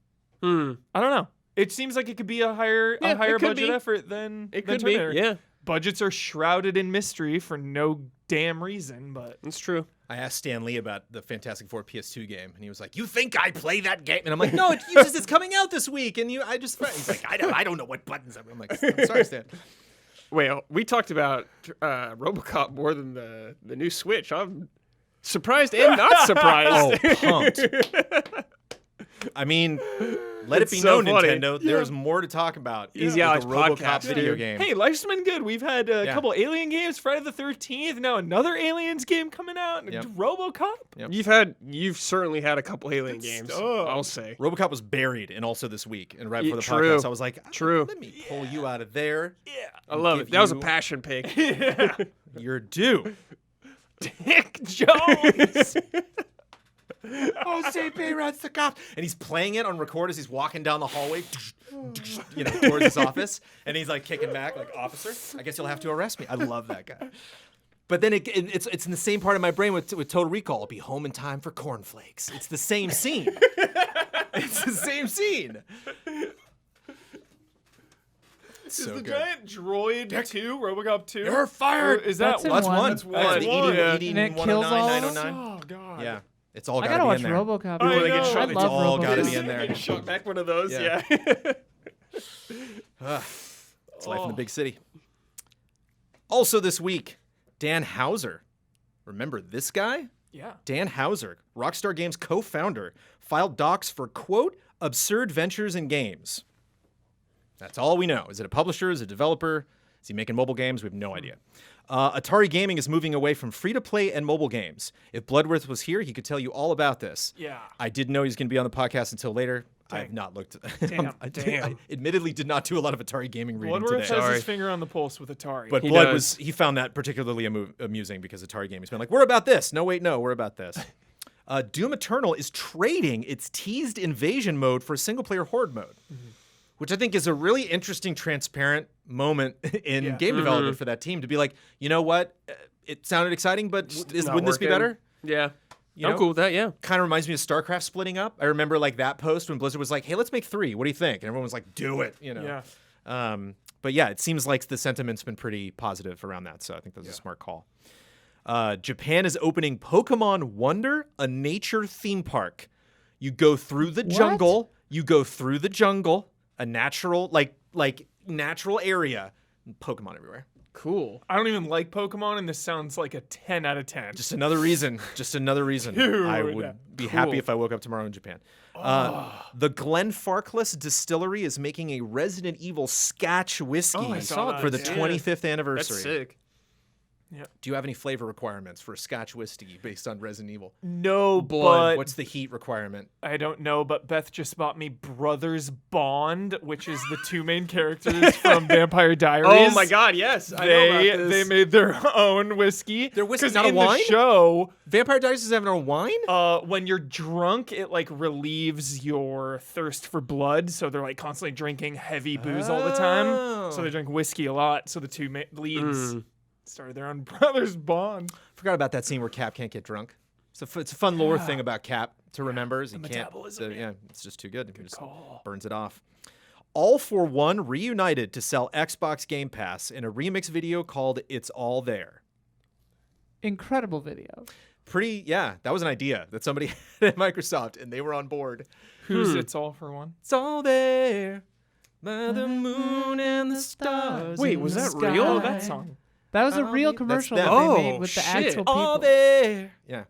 I don't know. It seems like it could be a higher it could budget be. effort than It than could be. Terminator. Yeah, Budgets are shrouded in mystery for no damn reason, but that's true. I asked Stan Lee about the Fantastic Four PS2 game, and he was like, "You think I play that game?" And I'm like, "No, it's coming out this week." And he's like, "I don't know what buttons." I'm like, "I'm sorry, Stan." Wait, we talked about RoboCop more than the new Switch. I'm surprised and not surprised. Oh, pumped. I mean, let it It's be so known, funny. Nintendo. There's more to talk about. Easy with Alex the RoboCop podcast, video dude. game. hey, life's been good. We've had a Yeah. couple Alien games, Friday the 13th, now another Aliens game coming out, and Yep. RoboCop. Yep. You've certainly had a couple Alien games. stuff. I'll say. RoboCop was buried, and also this week, and right before the True. podcast, I was like, True. Let me pull you out of there. Yeah. I love give it. That was a you- passion pick. You're due. Dick Jones. Oh, CP runs the cop, and he's playing it on record as he's walking down the hallway, towards his office, and he's like kicking back, like, "Officer, I guess you'll have to arrest me." I love that guy. But then it's in the same part of my brain with Total Recall. I'll be home in time for cornflakes. It's the same scene. It's the same scene. It's Is so the good. giant droid 2, RoboCop 2? You're fired. Is That's that in That's one. one. That's one. That's the Yeah. 80, And it kills all of 909. Oh, God. Yeah, it's all I gotta gotta be watch in there. RoboCop. I When they get know. shot, I it's love all gotta RoboCop. be in there. Get shot back one of those. Yeah. Yeah. It's life in the big city. Also this week, Dan Houser. Remember this guy? Yeah. Dan Houser, Rockstar Games co-founder, filed docs for, quote, absurd ventures in games. That's all we know. Is it a publisher? Is it a developer? Is he making mobile games? We have no idea. Atari Gaming is moving away from free-to-play and mobile games. If Bloodworth was here, he could tell you all about this. Yeah. I didn't know he was going to be on the podcast until later. I have Dang. not looked. Damn. I admittedly did not do a lot of Atari Gaming reading Bloodworth today. has Sorry. his finger on the pulse with Atari. But He Blood does. he found that particularly amusing because Atari Gaming's been like, we're about this. No, wait, no, we're about this. Doom Eternal is trading its teased invasion mode for single-player horde mode, which I think is a really interesting, transparent moment in Yeah. game development for that team to be like, you know what? It sounded exciting, but Not wouldn't this be working. better? Yeah. You I'm know? cool with that. Yeah. Kind of reminds me of StarCraft splitting up. I remember like that post when Blizzard was like, hey, let's make 3. What do you think? And everyone was like, do it, you know. Yeah. But yeah, it seems like the sentiment's been pretty positive around that, so I think that's a smart call. Japan is opening Pokemon Wonder, a nature theme park. You go through the jungle. You go through the jungle, a natural like natural area, Pokemon everywhere. Cool. I don't even like Pokemon, and this sounds like a 10 out of 10. Just another reason. Dude. I would be happy if I woke up tomorrow in Japan. The Glenfarclas Distillery is making a Resident Evil Scotch whiskey I saw that, for the yeah. 25th That's anniversary. sick. Do you have any flavor requirements for a Scotch whiskey based on Resident Evil? No, Blood. but What's the heat requirement? I don't know, but Beth just bought me Brothers Bond, which is the two main characters from Vampire Diaries. Oh my God! Yes, I know about this. They made their own whiskey. Their whiskey's 'Cause not a in wine? the show, Vampire Diaries is having a wine? when you're drunk, it like relieves your thirst for blood. So they're like constantly drinking heavy booze all the time. Oh. So they drink whiskey a lot. So the two leads started their own Brothers Bond. Forgot about that scene where Cap can't get drunk. It's a fun lore thing about Cap to remember. Is he The can't. metabolism, Yeah, it's just too good. It just call. burns it off. All for One reunited to sell Xbox Game Pass in a remix video called "It's All There." Incredible video. That was an idea that somebody had at Microsoft, and they were on board. Who's It's All for One? It's all there by the moon and the stars. Wait, in was the that sky. real? Oh, that song. That was a Oh, real that's commercial them. that they Oh, made with the shit. actual people. All there. Yeah.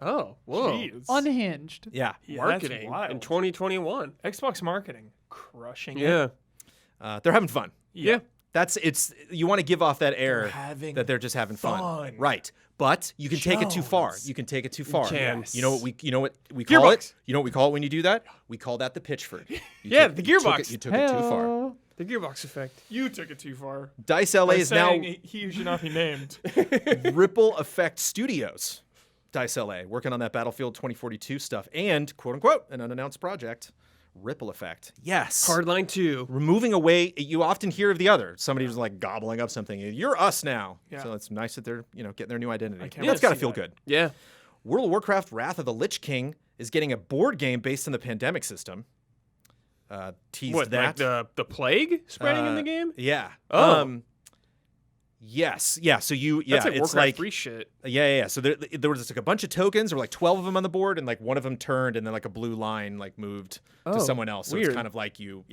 Oh, whoa! Jeez. Unhinged. Yeah. Yeah, that's Marketing wild. in 2021. Xbox marketing crushing it. Yeah. They're having fun. Yeah. You want to give off that air having that they're just having fun. fun. Right. But you can take it too far. Jones. You can take it too far. can. You know what we call Gearbox. it? You know what we call it when you do that? We call that the Pitchford. Yeah, the gearbox. You took it too far. Heyo. The gearbox effect. You took it too far. Dice LA By is now saying he who should not be named. Ripple Effect Studios. Dice LA working on that Battlefield 2042 stuff and quote unquote an unannounced project. Ripple Effect. Yes. Hardline 2. Removing away, you often hear of the other. Somebody was like gobbling up something. You're us now. Yeah. So it's nice that they're getting their new identity. can't That's got to see feel that. good. Yeah. World of Warcraft Wrath of the Lich King is getting a board game based on the pandemic system. teased What, that. like the plague spreading in the game? Yeah. Oh. Yes. Yeah. So That's like it's Warcraft like 3 shit. Yeah. So there was like a bunch of tokens. There were like 12 of them on the board, and like one of them turned, and then like a blue line like moved to someone else. So weird. it's kind of like you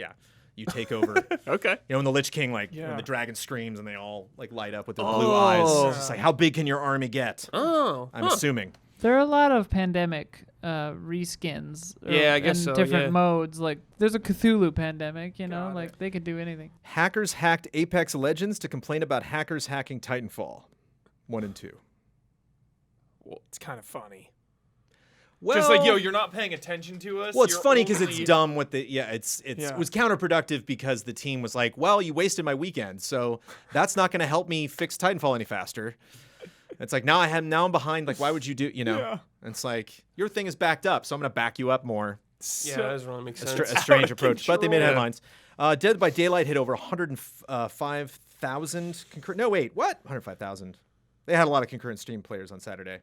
take over. Okay. You know, when the Lich King, like, Yeah. when the dragon screams and they all, like, light up with their blue eyes. It's just like, how big can your army get? Oh. I'm assuming. There are a lot of pandemic reskins. Yeah, I guess in so, different yeah. modes. Like, there's a Cthulhu pandemic, you know? Got Like, they could do anything. Hackers hacked Apex Legends to complain about hackers hacking Titanfall 1 and 2. Well, it's kind of funny. Well, Just like, yo, you're not paying attention to us. well, it's You're funny because only- it's dumb with the it Yeah. was counterproductive because the team was like, well, you wasted my weekend, so that's not going to help me fix Titanfall any faster. It's like now I'm behind. Like, why would you do? You know, Yeah. And it's like your thing is backed up, so I'm going to back you up more. Yeah, that doesn't really make sense. A strange Out of approach, but they made control. headlines. Dead by Daylight hit over 105,000 concurrent. No, wait, what? 105,000. They had a lot of concurrent Steam players on Saturday.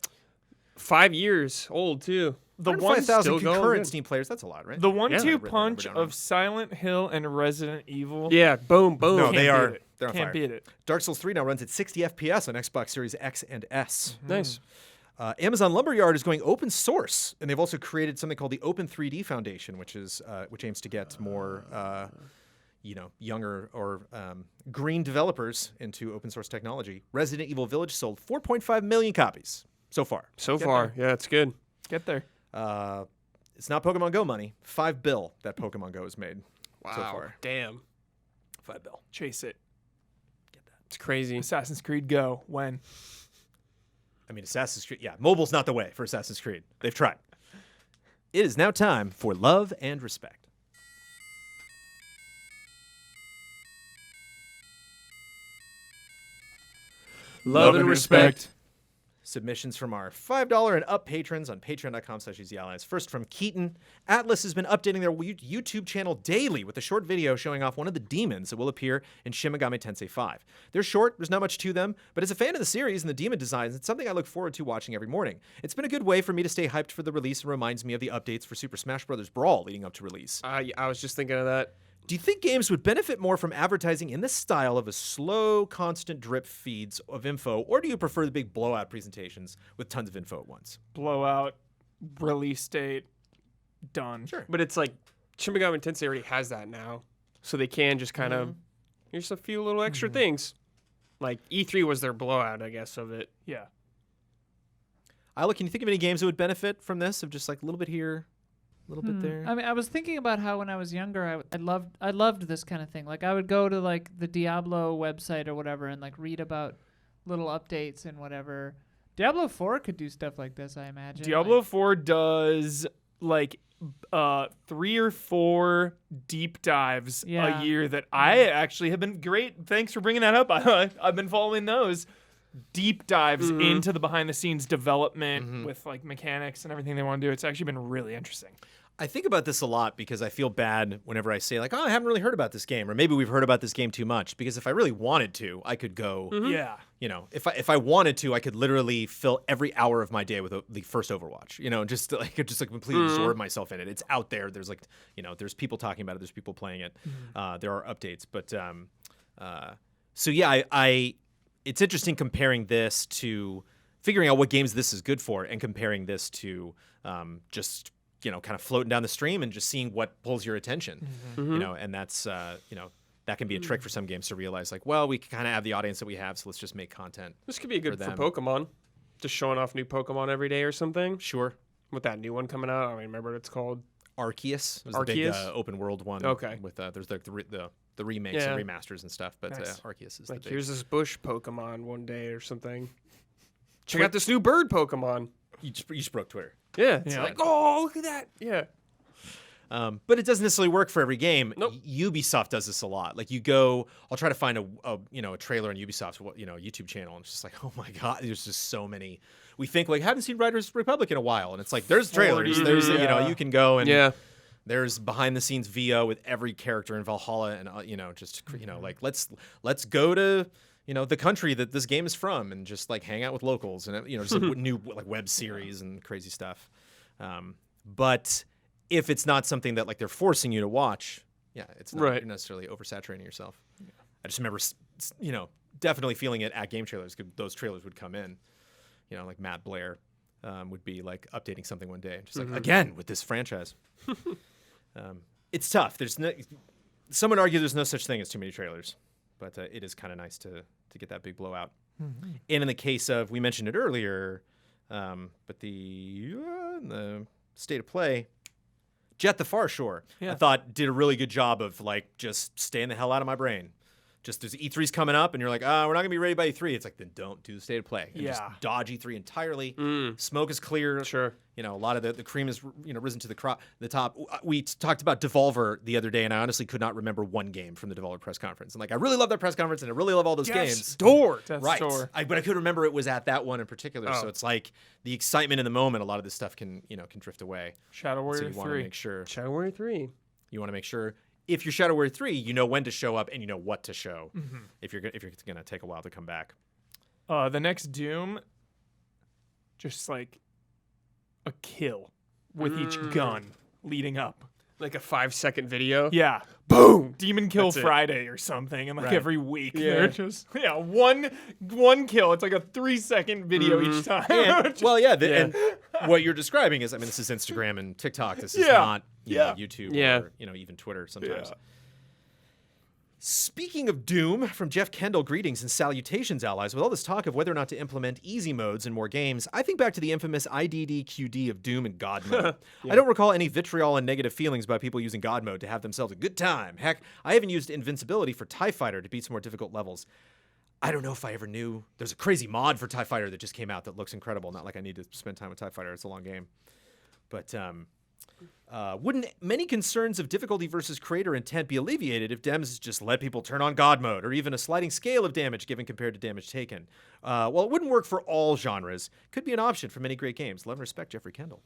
5 years old, too. The 105,000 still going concurrent good. Steam players. That's a lot, right? The Yeah. 1-2 I've written that punch number down of Silent Hill and Resident Evil. Yeah, boom, boom. No, Can't they beat are. it. They're on Can't fire. beat it. Dark Souls 3 now runs at 60 FPS on Xbox Series X and S. Nice. Amazon Lumberyard is going open source, and they've also created something called the Open 3D Foundation, which aims to get more, younger or green developers into open source technology. Resident Evil Village sold 4.5 million copies so far. So far, yeah, it's good. Get there. It's not Pokemon Go money. $5 billion that Pokemon Go has made so far. Damn. $5 billion. Chase it. It's crazy. Assassin's Creed Go. When? I mean, Assassin's Creed. Yeah, mobile's not the way for Assassin's Creed. They've tried. It is now time for Love and Respect. Love and respect. Submissions from our $5 and up patrons on patreon.com/EasyAllies. First from Keaton. Atlas has been updating their YouTube channel daily with a short video showing off one of the demons that will appear in Shin Megami Tensei 5. They're short, there's not much to them, but as a fan of the series and the demon designs, it's something I look forward to watching every morning. It's been a good way for me to stay hyped for the release and reminds me of the updates for Super Smash Bros. Brawl leading up to release. I was just thinking of that. Do you think games would benefit more from advertising in the style of a slow, constant drip feeds of info, or do you prefer the big blowout presentations with tons of info at once? Blowout. Release date. Done. Sure. But it's like Shin Megami Tensei already has that now. So they can just kind of, here's a few little extra things. Like E3 was their blowout, I guess, of it. Yeah. Isla, can you think of any games that would benefit from this, of just like a little bit here, a little bit there? I mean, I was thinking about how when I was younger, I loved this kind of thing. Like, I would go to like the Diablo website or whatever and like read about little updates and whatever. Diablo 4 could do stuff like this, I imagine. Diablo Like, 4 does like 3 or 4 deep dives Yeah. a year that I actually have been great. Thanks for bringing that up. I've been following those deep dives into the behind the scenes development with like mechanics and everything they want to do. It's actually been really interesting. I think about this a lot because I feel bad whenever I say like, oh, I haven't really heard about this game, or maybe we've heard about this game too much. Because if I really wanted to, I could go. Yeah. You know, if I wanted to, I could literally fill every hour of my day with the first Overwatch. You know, just like completely absorb myself in it. It's out there. There's like, there's people talking about it. There's people playing it. There are updates, but so yeah, I it's interesting comparing this to figuring out what games this is good for, and comparing this to just kind of floating down the stream and just seeing what pulls your attention. And that's that can be a trick for some games to realize like, well, we kind of have the audience that we have, so let's just make content. This could be good for them. Pokemon. Just showing off new Pokemon every day or something. Sure. With that new one coming out, I don't remember what it's called. Arceus was the big Arceus? open world one. Okay. With there's the remakes Yeah. and remasters and stuff, but Nice. Arceus is Like, the big. here's this bush Pokemon one day or something. Check out this new bird Pokemon. You just broke Twitter. Yeah. It's Yeah. like, oh, look at that. Yeah. But it doesn't necessarily work for every game. Nope. Ubisoft does this a lot. Like I'll try to find a trailer on Ubisoft's YouTube channel, and it's just like, oh my god, there's just so many. We think like haven't seen Riders Republic in a while, and it's like there's trailers. 40, There's yeah. you can go and Yeah. there's behind the scenes VO with every character in Valhalla, and like let's go to the country that this game is from, and just like hang out with locals, and just like new like web series and crazy stuff. But if it's not something that like they're forcing you to watch, it's not Right. you're necessarily oversaturating yourself. I just remember, definitely feeling it at game trailers. 'Cause those trailers would come in, like Matt Blair would be like updating something one day, just like again with this franchise. It's tough. Some would argue there's no such thing as too many trailers, but it is kind of nice to get that big blowout. And in the case of, we mentioned it earlier, but the state of play, Jet the Far Shore, I thought did a really good job of like just staying the hell out of my brain. Just there's E3's coming up, and you're like, we're not gonna be ready by E3. It's like, then don't do the state of play. And just dodge E3 entirely. Smoke is clear. Sure. A lot of the cream is risen to the top. We talked about Devolver the other day, and I honestly could not remember one game from the Devolver press conference. And like, I really love that press conference, and I really love all those games. Death's Right. Door. But I could remember it was at that one in particular. So it's like the excitement in the moment. A lot of this stuff can drift away. Shadow Warrior So you want to 3. make sure. Shadow Warrior 3. You want to make sure. If you're Shadow Warrior 3, you know when to show up and you know what to show. If you're gonna take a while to come back. The next Doom, just like a kill with each gun leading up. Like a 5-second video. Yeah. Boom! Demon Kill That's it. Friday or something. And like Right. every week, Yeah. they're just, one kill. It's like a 3-second video each time. And, and what you're describing is, this is Instagram and TikTok. This is Yeah. not Yeah. YouTube Yeah. or even Twitter sometimes. Yeah. Speaking of Doom, from Jeff Kendall, greetings and salutations, allies. With all this talk of whether or not to implement easy modes in more games, I think back to the infamous IDDQD of Doom and God mode. I don't recall any vitriol and negative feelings about people using God mode to have themselves a good time. Heck, I even used invincibility for TIE Fighter to beat some more difficult levels. I don't know if I ever knew. There's a crazy mod for TIE Fighter that just came out that looks incredible. Not like I need to spend time with TIE Fighter. It's a long game. But wouldn't many concerns of difficulty versus creator intent be alleviated if dems just let people turn on God mode, or even a sliding scale of damage given compared to damage taken? Well, it wouldn't work for all genres. Could be an option for many great games. Love and respect, Jeffrey Kendall.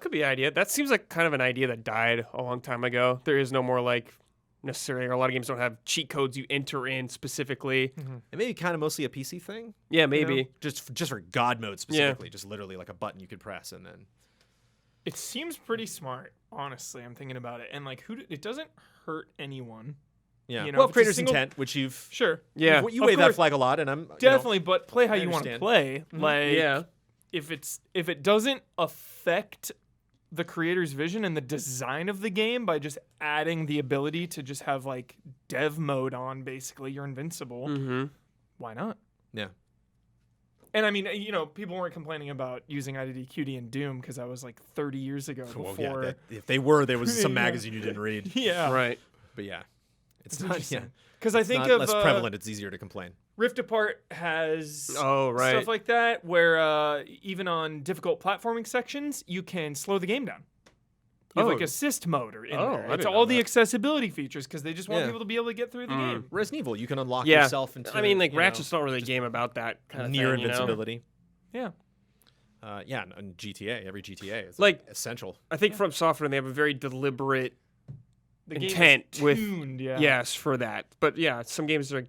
Could be an idea. That seems like kind of an idea that died a long time ago. There is no more like necessarily, or a lot of games don't have cheat codes you enter in specifically. It may be kind of mostly a PC thing. Yeah, maybe. Just for God mode specifically. Just literally like a button you could press and then. It seems pretty smart, honestly. I'm thinking about it. And like, it doesn't hurt anyone. Yeah. You know, Well, if it's a creator's single- intent, which you've. Sure. Yeah. You Of wave that course. flag a lot, and I'm. Definitely, but play how you want to understand. play. Like, Yeah. if it doesn't affect the creator's vision and the design of the game by just adding the ability to just have like dev mode on, basically you're invincible. Why not? Yeah. And I mean, people weren't complaining about using IDDQD in Doom because that was like 30 years ago. Well, Before. yeah. If they were, there was some Yeah. magazine you didn't read. Yeah. Right. But yeah. It's It's not. Yeah. interesting. Because I think Not of less prevalent. It's easier to complain. Rift Apart has Oh, right. stuff like that where even on difficult platforming sections, you can slow the game down. You have Oh. like assist mode in Oh, there. I It's didn't all know the that. accessibility features because they just want Yeah. people to be able to get through the game. Resident Evil, you can unlock Yeah. yourself into. I mean, like, you know, Ratchet's not really a game about that kind of near thing, invincibility. Yeah. Yeah, and GTA, every GTA is Like- essential. I think From Software, they have a very deliberate The game is intent with tuned, yeah. yes for that. But yeah, some games are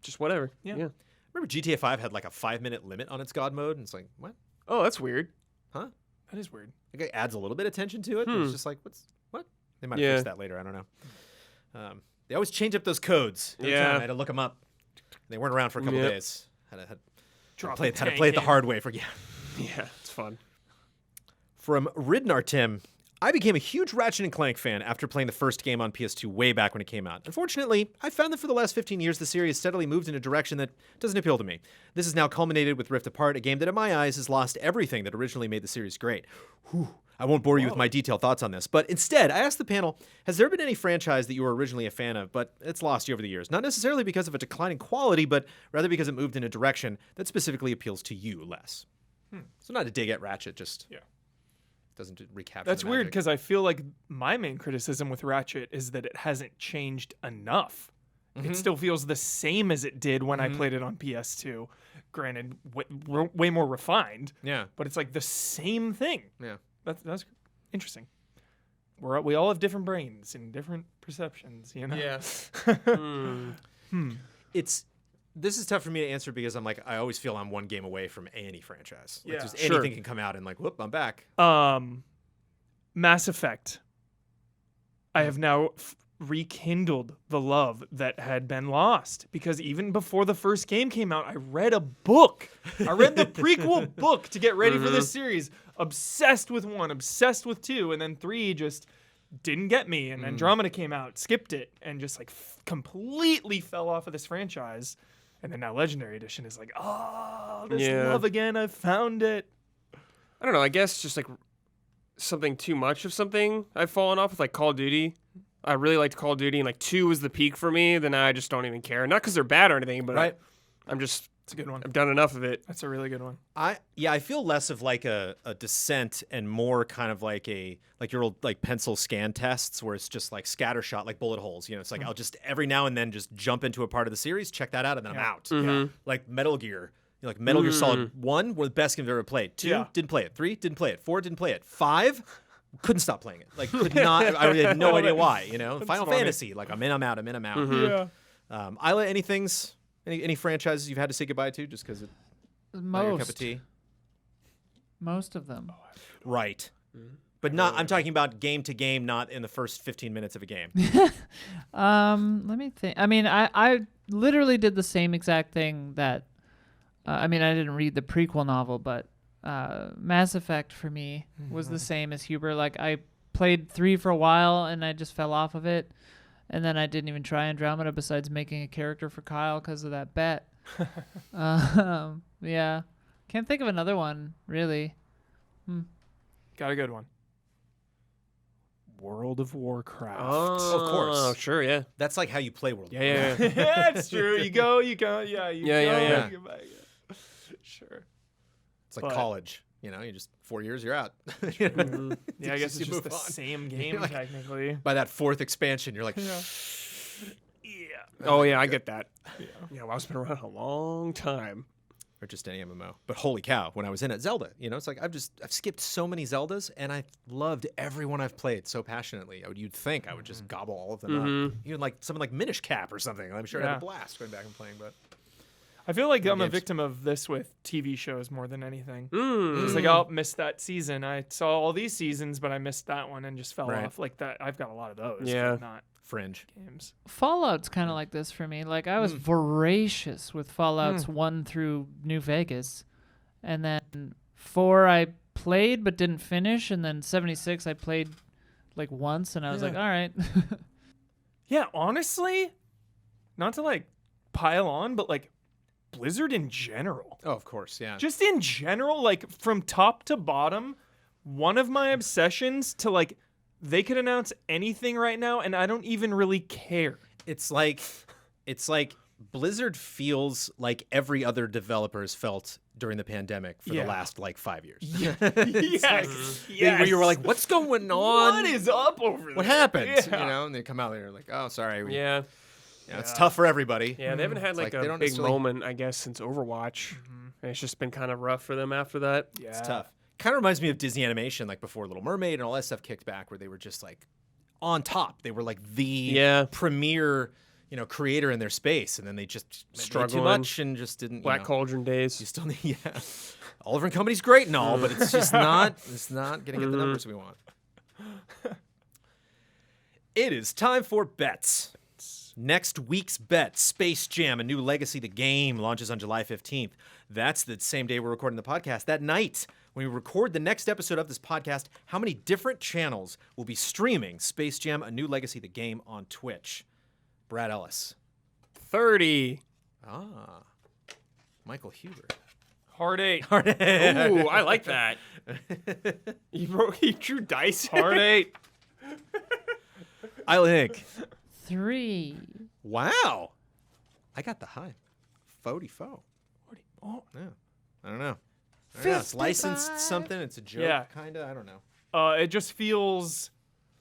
just whatever. Yeah. Remember GTA 5 had like a 5-minute limit on its God mode, and it's like, what? Oh, that's weird. Huh? That is weird. Like it adds a little bit of tension to it, but it's just like, what? They might have Yeah. fixed that later. I don't know. They always change up those codes. Every Yeah. time I had to look them up. They weren't around for a couple Yep. days. Had to Drop play a it the tank in. hard way. Yeah. Yeah, it's fun. From Ridnar Tim, I became a huge Ratchet & Clank fan after playing the first game on PS2 way back when it came out. Unfortunately, I found that for the last 15 years, the series steadily moved in a direction that doesn't appeal to me. This has now culminated with Rift Apart, a game that in my eyes has lost everything that originally made the series great. Whew. I won't bore you with my detailed thoughts on this, but instead, I asked the panel, has there been any franchise that you were originally a fan of, but it's lost you over the years? Not necessarily because of a decline in quality, but rather because it moved in a direction that specifically appeals to you less. So not a dig at Ratchet, just doesn't recapture That's the weird magic. because I feel like my main criticism with Ratchet is that it hasn't changed enough. It still feels the same as it did when I played it on PS2. Granted, way more refined, Yeah. but it's like the same thing. Yeah. That's interesting. We all have different brains and different perceptions, you know? Yeah. This is tough for me to answer because I'm like, I always feel I'm one game away from any franchise. Like, Yeah. just Sure. anything can come out and like, whoop, I'm back. Mass Effect. I have now rekindled the love that had been lost, because even before the first game came out, I read a book. I read the prequel book to get ready for this series. Obsessed with 1, obsessed with 2, and then 3 just didn't get me. And Andromeda came out, skipped it, and just like completely fell off of this franchise. And then now Legendary Edition is like, oh, this love again. I found it. I don't know. I guess just like something too much of something I've fallen off with, like Call of Duty. I really liked Call of Duty, and like 2 was the peak for me. Then I just don't even care. Not because they're bad or anything, but I'm just. It's a good one. I've done enough of it. That's a really good one. I feel less of like a descent and more kind of like your old like pencil scan tests where it's just like scattershot, like bullet holes. You know, it's like I'll just every now and then just jump into a part of the series, check that out, and then I'm out. Mm-hmm. Like Metal Gear. You know, like Metal Gear Solid 1 were the best games I've ever played. 2 didn't play it. 3 didn't play it. 4 didn't play it. 5 couldn't stop playing it. Like could not. I had no idea why. You know, Final Fantasy. Like I'm in, I'm out. I'm in, I'm out. Mm-hmm. Yeah. Isla, any franchises you've had to say goodbye to just because it's not your cup of tea? Most of them. Right. But not. I'm talking about game to game, not in the first 15 minutes of a game. Let me think. I mean, I literally did the same exact thing that. I mean, I didn't read the prequel novel, but Mass Effect for me was the same as Huber. Like I played 3 for a while and I just fell off of it. And then I didn't even try Andromeda besides making a character for Kyle because of that bet. Yeah. Can't think of another one, really. Got a good one. World of Warcraft. Oh, Of course. Oh, sure, yeah. That's like how you play World of Yeah. Yeah, it's true. You go. Yeah. Yeah. You go back. Sure. It's like But- college. You know, you just 4 years, you're out. Yeah, I guess You it's just move the on. same game Like- technically. By that 4th expansion, you're like, Yeah. Oh, yeah, I get that. Yeah, well, I've been around a long time. or just any MMO. But holy cow, when I was in it, Zelda, you know, it's like I've skipped so many Zeldas and I loved every one I've played so passionately. You'd think I would just gobble all of them up. Even like something like Minish Cap or something. I'm sure I'd have a blast going back and playing, but I feel like I'm a games. victim of this with TV shows more than anything. Mm. It's like, I'll miss that season. I saw all these seasons, but I missed that one and just fell Right. off. Like that, I've got a lot of those. Yeah. But not Fringe. games. Fallout's kind of like this for me. Like I was voracious with Fallout's 1 through New Vegas, and then 4 I played but didn't finish, and then 76 I played like once, and I was like, all right. Yeah, honestly, not to like pile on, but like Blizzard in general. Oh, of course, yeah. Just in general, like from top to bottom, one of my obsessions to like they could announce anything right now and I don't even really care. It's like Blizzard feels like every other developer's felt during the pandemic for the last like 5 years. Yes. Where you were like, what's going on? What is up over there? What happened? Yeah. You know, and they come out there like, oh, sorry. Yeah. It's tough for everybody. Yeah, they haven't had like like they a don't big necessarily- moment, I guess, since Overwatch. And it's just been kind of rough for them after that. Yeah. It's tough. Kind of reminds me of Disney Animation, like before Little Mermaid and all that stuff kicked back, where they were just like on top. They were like the premier, you know, creator in their space, and then they just made too Struggling. much and just didn't. Black you know, Cauldron days. You still need, Oliver and Company's great and all, but it's just not. It's not getting at the numbers we want. It is time for bets. Next week's bet, Space Jam: A New Legacy, the game, launches on July 15th. That's the same day we're recording the podcast. That night, when we record the next episode of this podcast, how many different channels will be streaming Space Jam: A New Legacy, the game on Twitch? Brad Ellis. 30. Ah. Michael Huber. Hard 8. Ooh, I like that. You drew dice. Hard 8. Isla Inc. 3. Wow. I got the high. 44. Oh. Yeah. I don't know. It's licensed 55. something. It's a joke, Yeah. kind of. I don't know. It just feels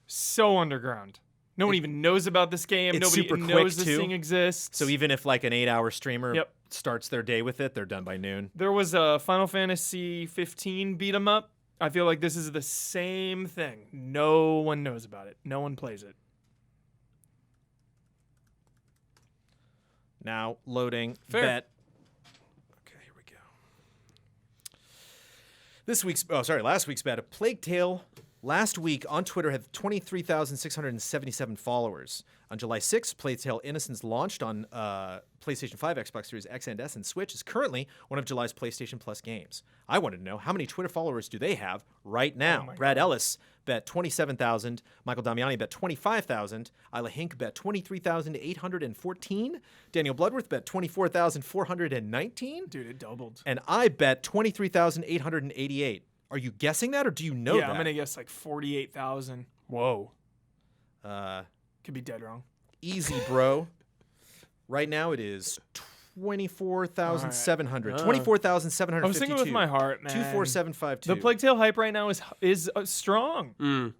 so underground. No one even knows about this game. It's Nobody super quick, knows this too. thing exists. So even if like an 8-hour streamer Yep. starts their day with it, they're done by noon. There was a Final Fantasy 15 beat 'em up. I feel like this is the same thing. No one knows about it. No one plays it. Now loading Fair. bet. Okay, here we go. Last week's bet, A Plague Tale last week on Twitter had 23,677 followers. On July 6th, Plague Tale Innocence launched on PlayStation 5, Xbox Series X and S, and Switch. Is currently one of July's PlayStation Plus games. I wanted to know, how many Twitter followers do they have right now? Brad Ellis bet 27,000. Michael Damiani bet 25,000. Isla Hink bet 23,814. Daniel Bloodworth bet 24,419. Dude, it doubled. And I bet 23,888. Are you guessing that, or do you know that? Yeah, I'm going to guess like 48,000. Whoa. Could be dead wrong. Easy, bro. Right now it is 24,700. 24,752. I was thinking with my heart, man. 24752. The Plague Tale hype right now is strong.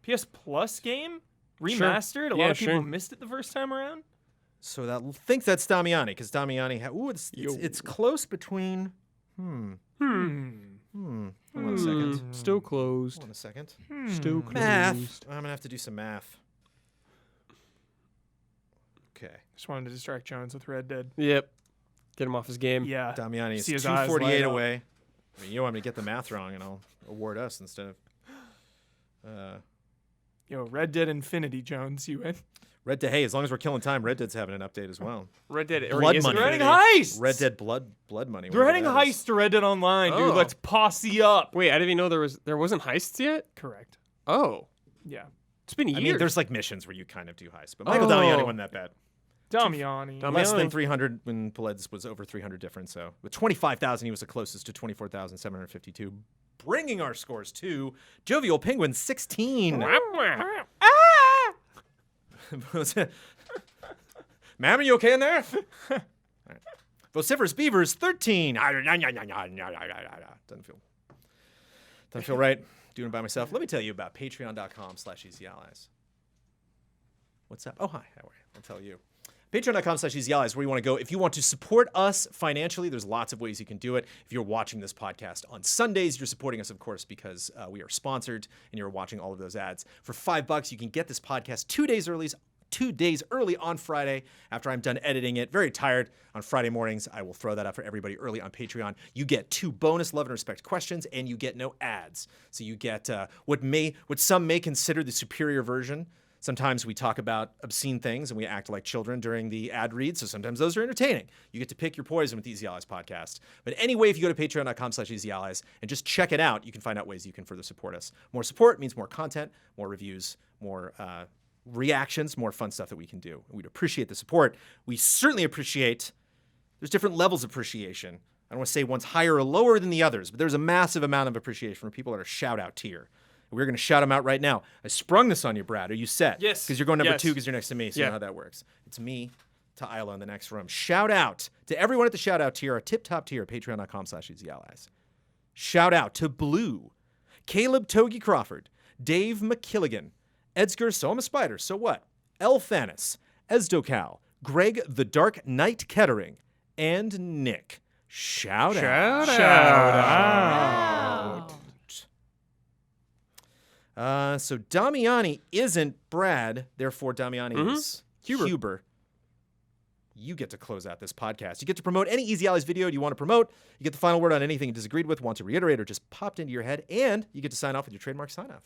PS Plus game? Remastered? A lot of people missed it the first time around. So that think that's Damiani, because Damiani it's close between Hold on a second. Still closed. Hold on a second. Still closed. Math. I'm gonna have to do some math. Okay. Just wanted to distract Jones with Red Dead. Yep. Get him off his game. Yeah. Damiani is See his eyes 248 light up. away. I mean, you don't want me to get the math wrong, and I'll award us instead of. Yo, Red Dead Infinity, Jones, you win. Red Dead. Hey, as long as we're killing time, Red Dead's having an update as well. Red Dead. Blood is money. They're adding Infinity. heists. Red Dead blood money. They're adding whatever that is. heists to Red Dead Online, dude. Oh. Let's posse up. Wait, I didn't even know there wasn't heists yet. Correct. Oh, Yeah. it's been years. I mean, there's like missions where you kind of do heists, but Michael Oh. Damiani wasn't that bad. Damiani. Less than 300 when Paled's was over 300 different. So with 25,000, he was the closest to 24,752, bringing our scores to Jovial Penguin 16. Ma'am, are you okay in there? All right. Vociferous Beavers 13. Doesn't feel right doing it by myself. Let me tell you about patreon.com/easyallies. What's up? Oh, hi. How are you? I'll tell you. Patreon.com/easyallies is where you want to go. If you want to support us financially, there's lots of ways you can do it. If you're watching this podcast on Sundays, you're supporting us, of course, because we are sponsored and you're watching all of those ads. For $5, you can get this podcast 2 days early on Friday after I'm done editing it. Very tired on Friday mornings. I will throw that up for everybody early on Patreon. You get 2 bonus love and respect questions, and you get no ads. So you get what some may consider the superior version. Sometimes we talk about obscene things and we act like children during the ad reads, so sometimes those are entertaining. You get to pick your poison with the Easy Allies podcast. But anyway, if you go to patreon.com/easyallies and just check it out, you can find out ways you can further support us. More support means more content, more reviews, more reactions, more fun stuff that we can do. We'd appreciate the support. We certainly appreciate, there's different levels of appreciation. I don't want to say one's higher or lower than the others, but there's a massive amount of appreciation from people that are shout-out tier. We're going to shout them out right now. I sprung this on you, Brad. Are you set? Yes. Because you're going number Yes. 2 because you're next to me, so you Yeah. know how that works. It's me to Isla in the next room. Shout out to everyone at the shout out tier, our tip-top tier, patreon.com/easyallies. Shout out to Blue, Caleb Togi Crawford, Dave McKilligan, Edgar, so I'm a spider, so what? El Thanis, Esdocal, Greg the Dark Knight Kettering, and Nick. Shout out. So Damiani isn't Brad, therefore Damiani is Huber. You get to close out this podcast. You get to promote any Easy Allies video you want to promote. You get the final word on anything you disagreed with, want to reiterate, or just popped into your head, and you get to sign off with your trademark sign-off.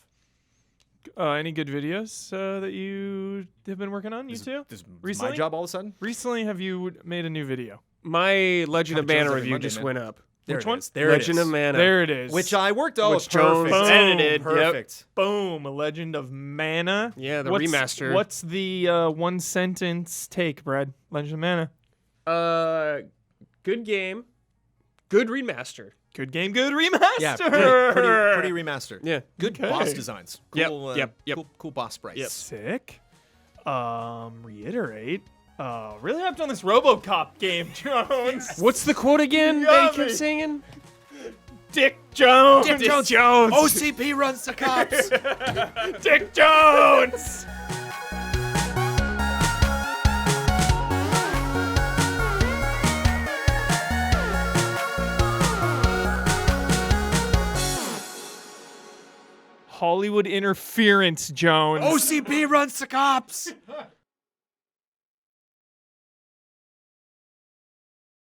Any good videos that you have been working on, you two? This is Recently? my job all of a sudden? Recently, have you made a new video? My Legend of Kinda Mana Jones every review Monday, just man. went up. There Which it one? is. There Legend it of is. Mana. There it is. Which I worked on. Which Jones Perfect. edited. Yep. Perfect. Boom, a Legend of Mana. Yeah, the What's- remaster. What's the one sentence take, Brad? Legend of Mana. Good game. Good remaster. Good game, good remaster. Yeah, pretty remastered. Yeah. Good Okay. boss designs. Cool, Yep. Cool boss sprites. Yep. Sick. Reiterate. Really hyped on this RoboCop game, Jones. What's the quote again that got he kept me. singing? Dick Jones. Dick Jones. OCP runs the cops. Dick Jones. Hollywood interference, Jones. OCP runs the cops.